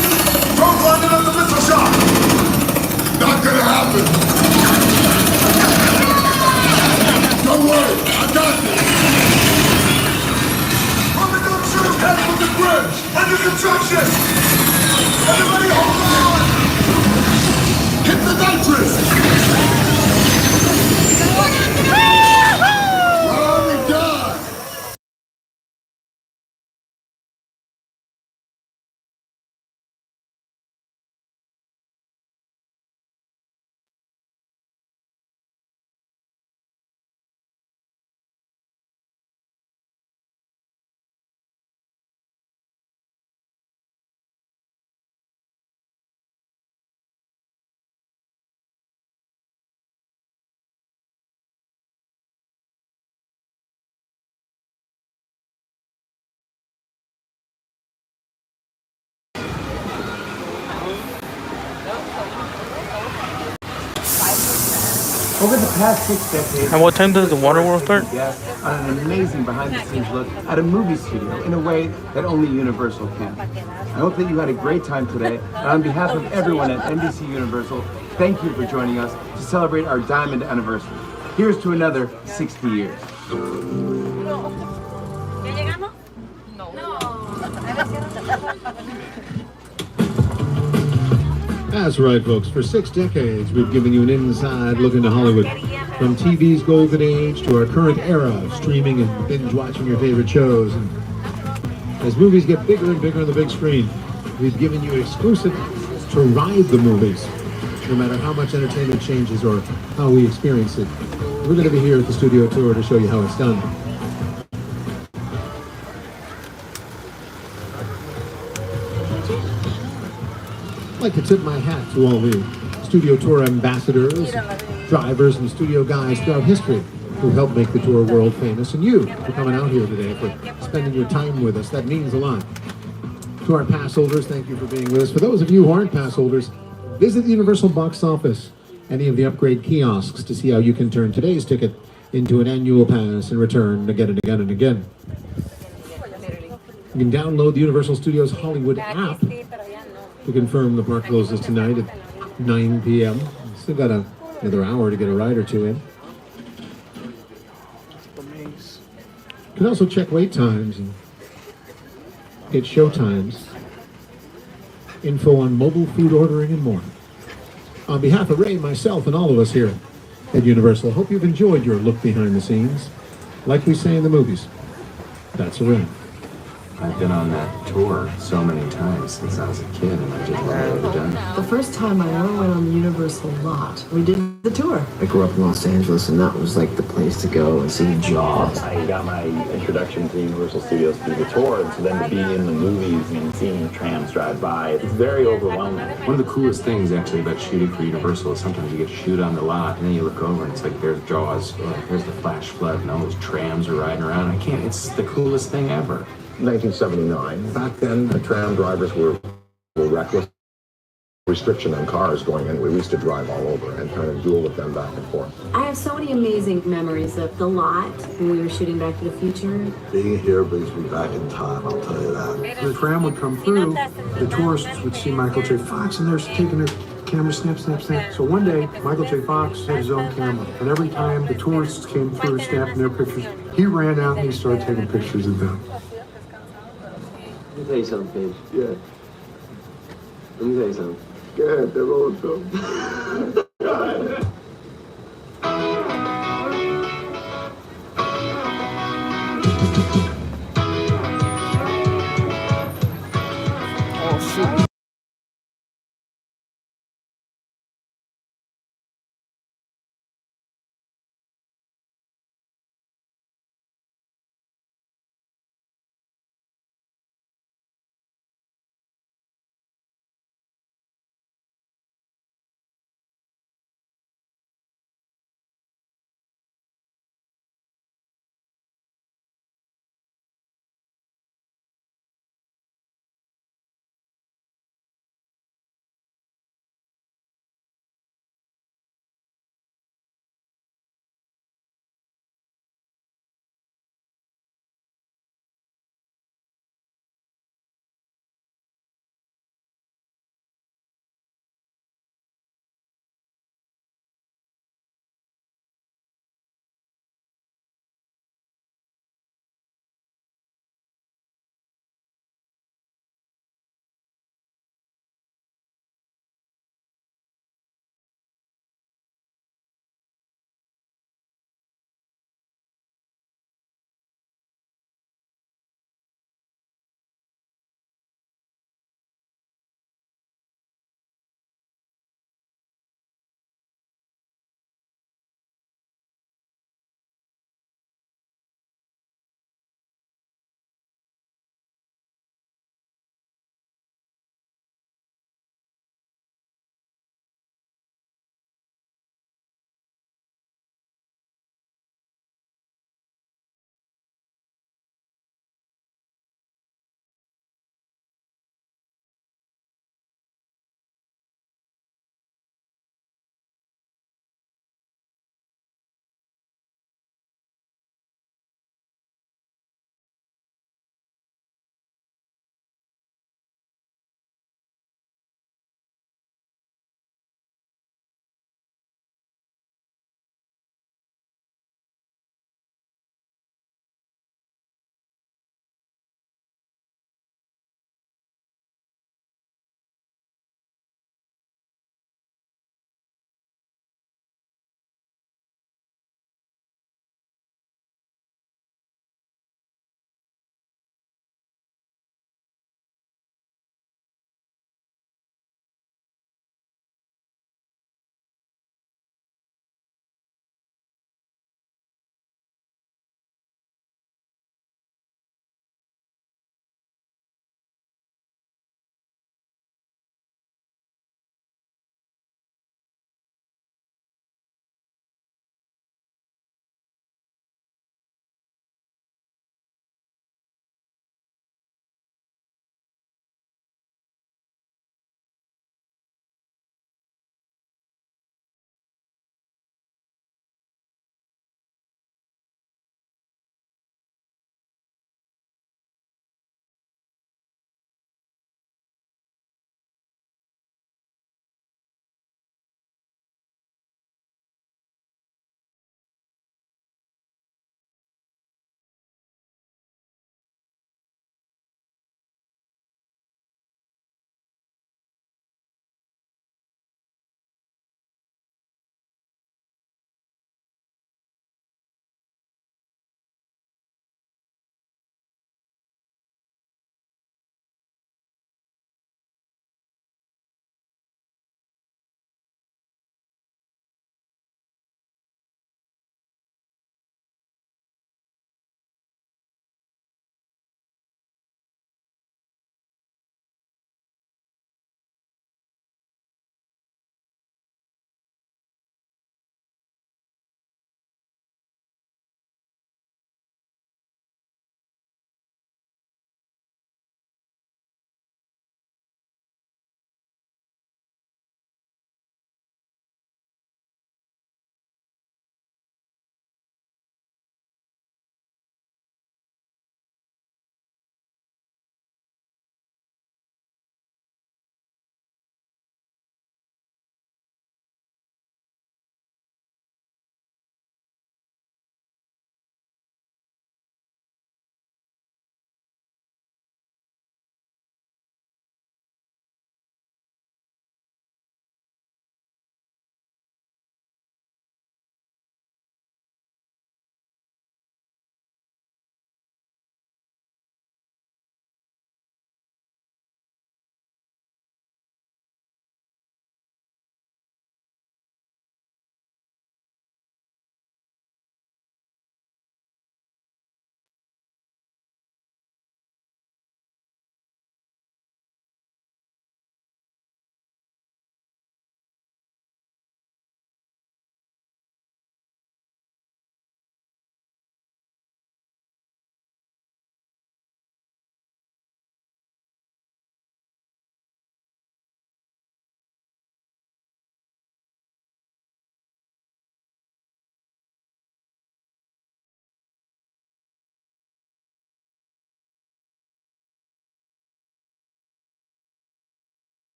Drones landed on the missile shot. Not gonna happen. Don't worry, I got this. Head from the bridge! Under construction! Everybody hold on! Hit the nitrous! Run and die!
Over the past 6 decades,
And what time does the water world start?
Yes, on an amazing behind-the-scenes look at a movie studio in a way that only Universal can. I hope that you had a great time today, and on behalf of everyone at NBC Universal, thank you for joining us to celebrate our diamond anniversary. Here's to another 60 years.
That's right, folks. For 6 decades, we've given you an inside look into Hollywood. From TV's golden age to our current era of streaming and binge-watching your favorite shows. And as movies get bigger and bigger on the big screen, we've given you exclusive to ride the movies, no matter how much entertainment changes or how we experience it. We're going to be here at the studio tour to show you how it's done. I'd like to tip my hat to all the studio tour ambassadors, drivers, and studio guys throughout history who helped make the tour world famous, and you for coming out here today, for spending your time with us. That means a lot. To our pass holders, thank you for being with us. For those of you who aren't pass holders, visit the Universal box office, any of the upgrade kiosks, to see how you can turn today's ticket into an annual pass and return again and again and again. You can download the Universal Studios Hollywood app to confirm the park closes tonight at 9 p.m. Still got another hour to get a ride or two in. You can also check wait times and get show times, info on mobile food ordering, and more. On behalf of Ray, myself, and all of us here at Universal, hope you've enjoyed your look behind the scenes. Like we say in the movies, that's a wrap.
I've been on that tour so many times since I was a kid, and I just love what I've done.
The first time I ever went on the Universal lot, we did the tour.
I grew up in Los Angeles, and that was like the place to go and see Jaws.
I got my introduction to Universal Studios through the tour, and so then to be in the movies and seeing trams drive by, it's very overwhelming.
One of the coolest things actually about shooting for Universal is sometimes you get to shoot on the lot, and then you look over and it's like there's Jaws, there's the flash flood, and all those trams are riding around. It's the coolest thing ever.
1979. Back then, the tram drivers were reckless. Restriction on cars going anyway. We used to drive all over and kind of duel with them back and forth.
I have so many amazing memories of the lot when we were shooting Back to the Future.
Being here brings me back in time, I'll tell you that. The tram would come through, the tourists would see Michael J. Fox, and they're taking their camera, snap, snap, snap. So one day, Michael J. Fox had his own camera, and every time the tourists came through snapping their pictures, he ran out and he started taking pictures of them.
Let me tell you something, Paige. Yeah. Let me tell you something.
Go ahead, they're rolling film.
Oh, shoot.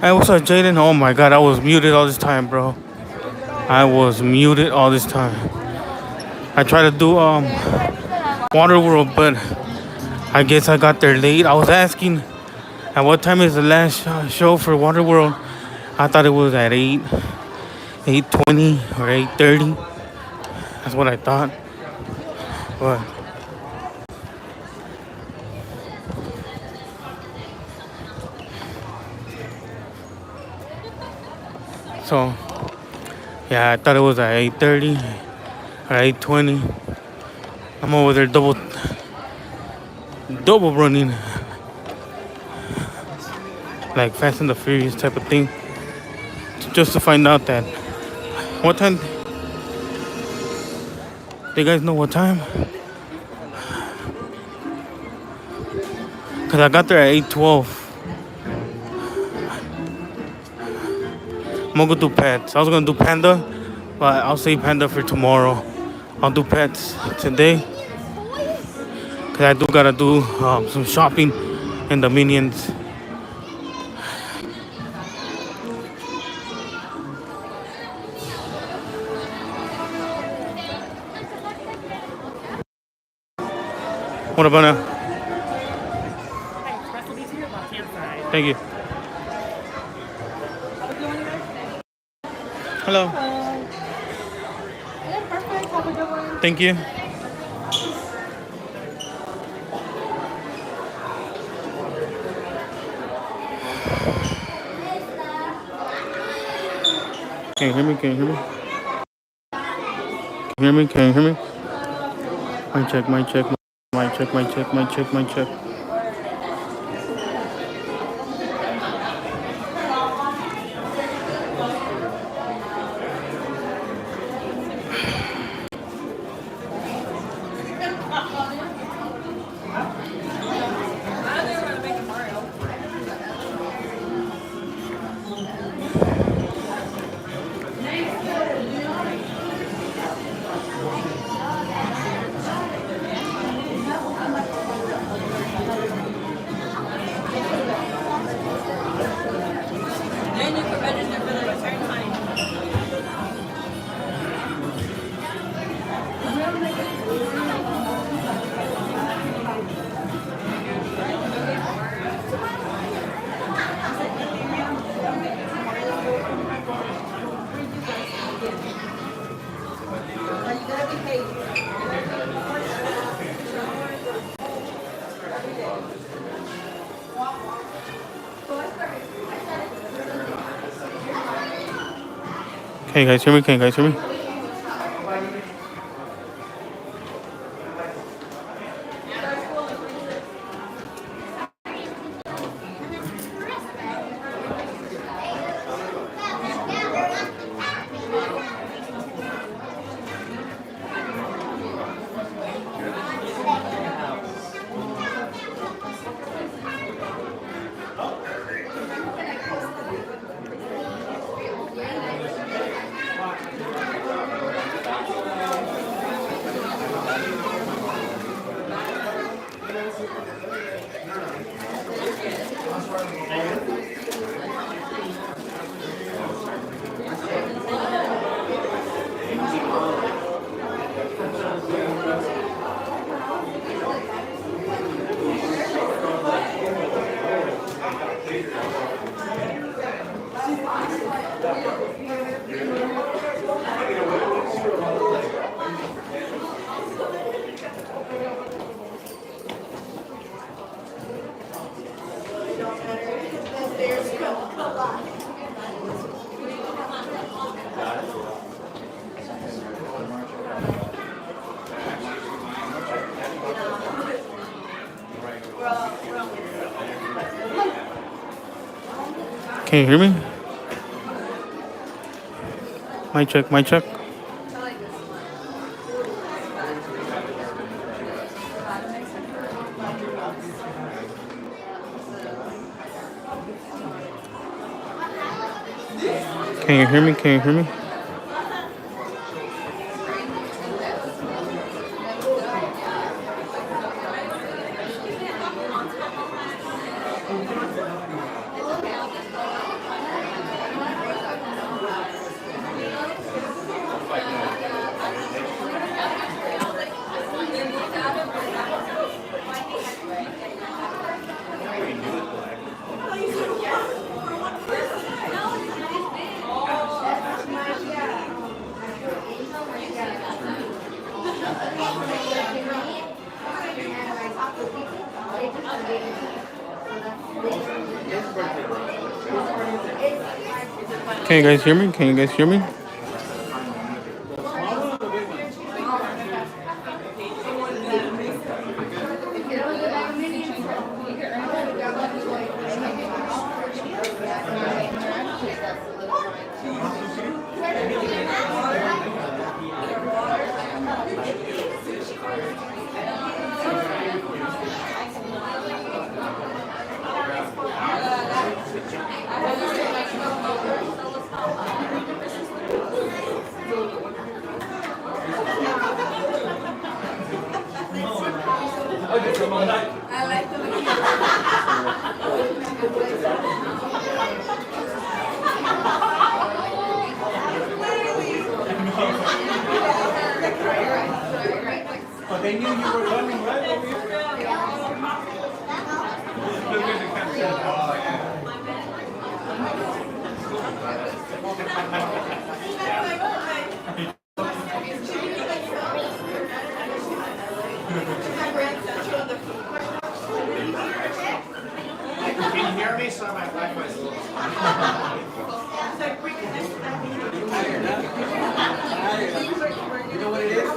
Hey, what's up, Jaden? Oh my god, I was muted all this time, bro. I was muted all this time. I tried to do Waterworld, but I guess I got there late. I was asking, at what time is the last show for Waterworld? I thought it was at 8:20 or 8:30. That's what I thought. But so yeah, I thought it was at 8:30 or 8:20. I'm over there double running, like Fast and the Furious type of thing, just to find out that what time. Do you guys know what time? Cause I got there at 8:12. I'm gonna go do pets. I was gonna do Panda, but I'll save Panda for tomorrow. I'll do pets today. Cause I do gotta do some shopping in the Minions. What about now? Thank you. Hello. Thank you. Can you hear me? Can you hear me? Can you hear me? Can you hear me? Mic check, mic check, mic check, mic check, mic check, mic check. Can you guys hear me? Can you guys hear me? Can you hear me? Mic check, mic check. Can you hear me? Can you hear me? Can you guys hear me? Can you guys hear me?
But they knew you were coming right over here. Can you hear me? Sorry, my Wi-Fi's a little. You know what it is?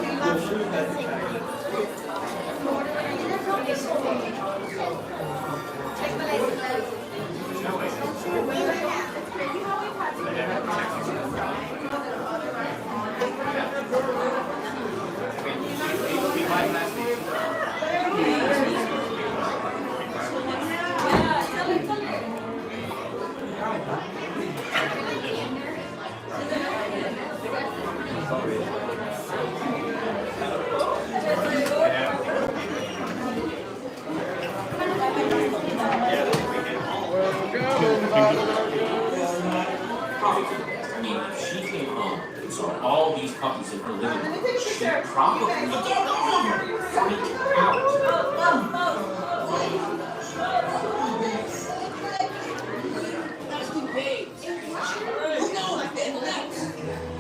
She came home and saw all these puppies in her living room. She probably freaked out.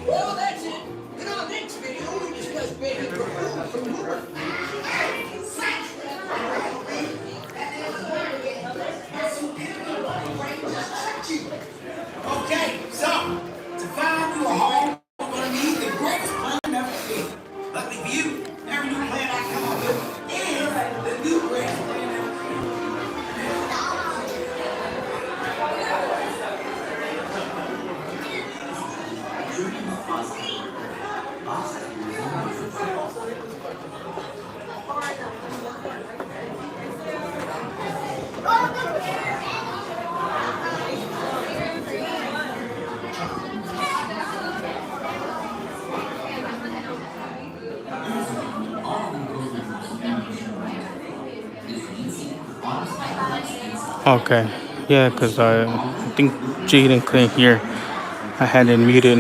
Well, that's it. In our next video, we discuss baby Okay, so to find you a home, we're going to need the greatest plan ever seen. Luckily for you, every new plan I come up with is the new greatest plan ever seen.
Okay, yeah, because I think Jaden couldn't hear. I had it muted.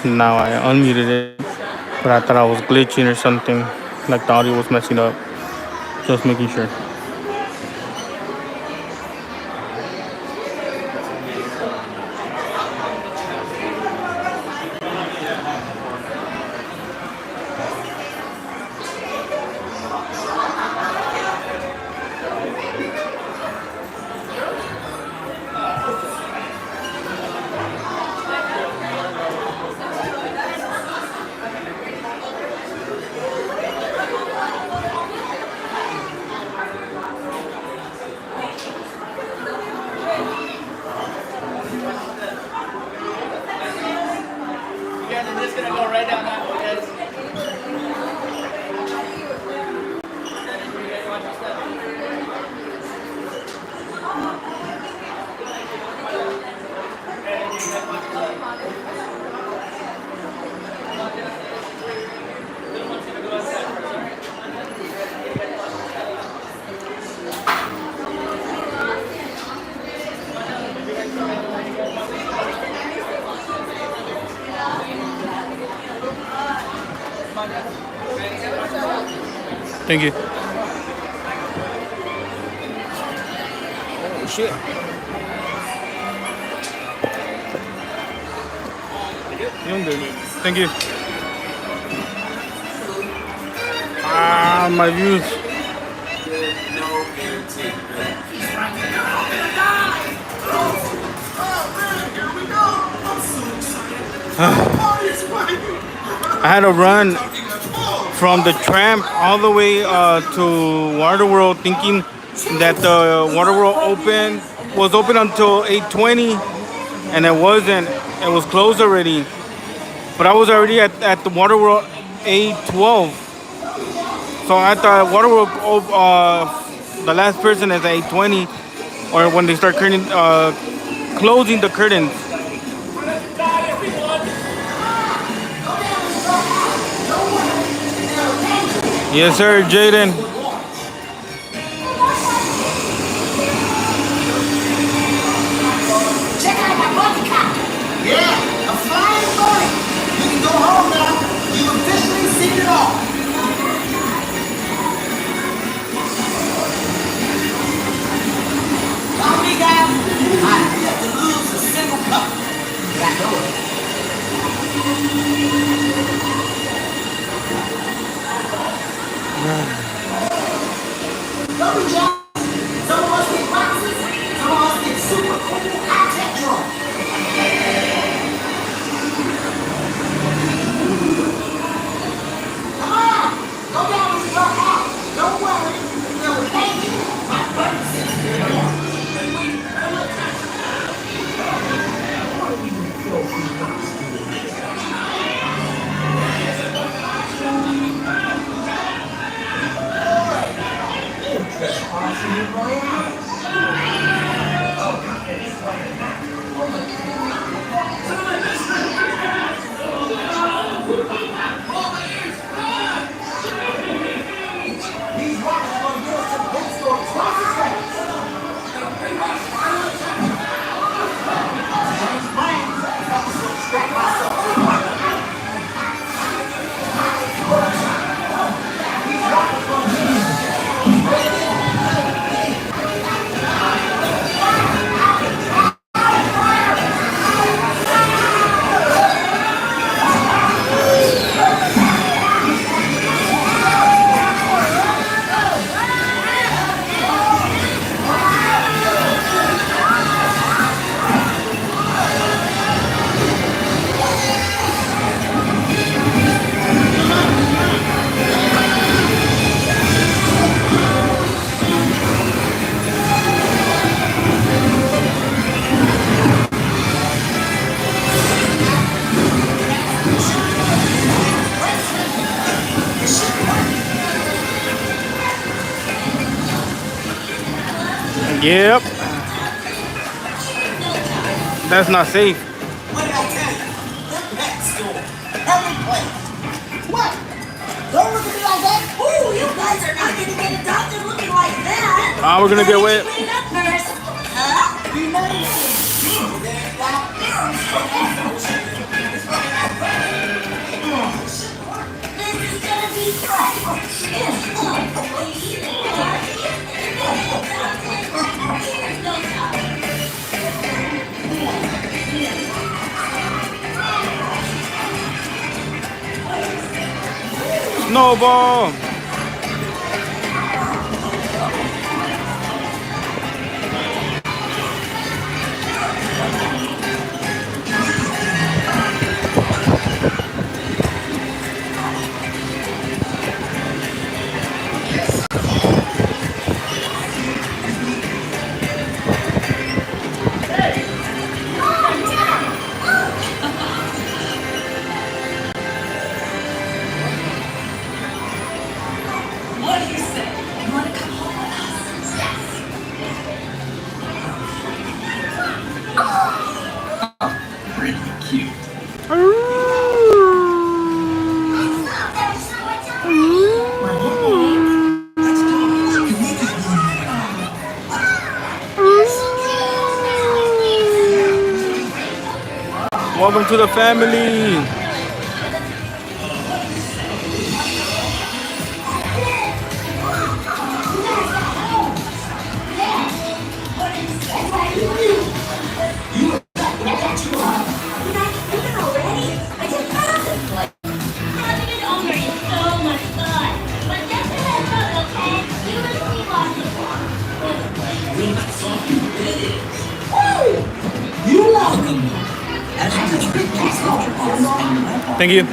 Now I unmuted it, but I thought I was glitching or something, like the audio was messing up. Just making sure.
I'm just gonna go right down that way, guys.
Thank you.
Oh shit.
Thank you. Ah, my views.
no guarantee. He's right there. I'm gonna die. Oh man, here we go. I'm so excited.
I had to run from the tramp all the way to Waterworld, thinking that the Waterworld was open until 8:20, and it wasn't. It was closed already. But I was already at the Waterworld 8:12. So at the Waterworld, the last person is at 8:20, or when they start closing the curtains. Yes, sir, Jaden.
Check out my bunny cop. Yeah, a flying bunny. You can go home now. You've officially seen it all. Follow me, guys. I have to lose a single cup. I know it. Don't be jealous. Some of us get boxes. Some of us get super cool high-tech drones. Come on, go down to your house. Don't worry, we'll pay you my
Yep. That's not safe.
What did I tell you? The pet store. Every place. What? Don't look at me like that. Ooh, you guys are not going to get a doctor looking like that.
We're going to get wet.
Clean up, nurse. Be nice. This is going to be
Snowball.
What do you say? You want to come home with us? Yes. Oh, pretty cute.
Welcome to the family.
You're welcome.
Thank you.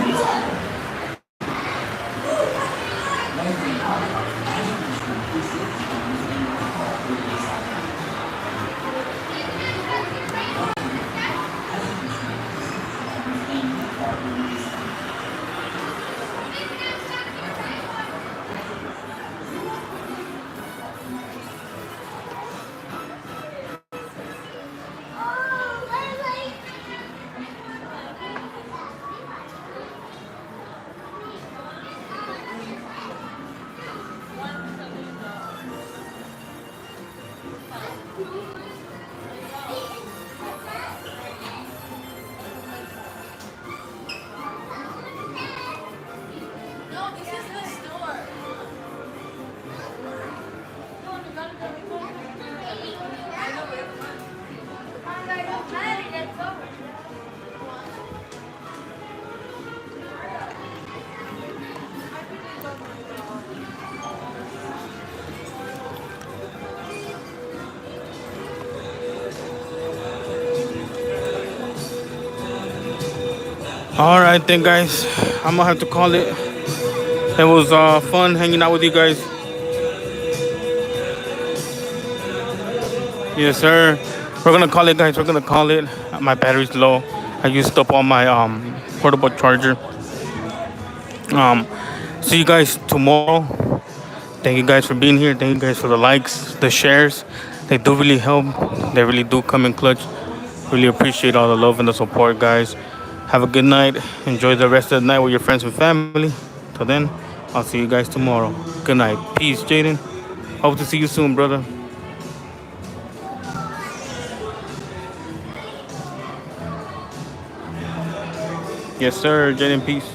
All right then, guys, I'm gonna have to call it. It was fun hanging out with you guys. Yes, sir. We're gonna call it, guys. We're gonna call it. My battery's low. I used up all my portable charger. See you guys tomorrow. Thank you guys for being here. Thank you guys for the likes, the shares. They do really help. They really do come in clutch. Really appreciate all the love and the support, guys. Have a good night. Enjoy the rest of the night with your friends and family. Till then, I'll see you guys tomorrow. Good night. Peace, Jaden. Hope to see you soon, brother. Yes, sir. Jaden, peace.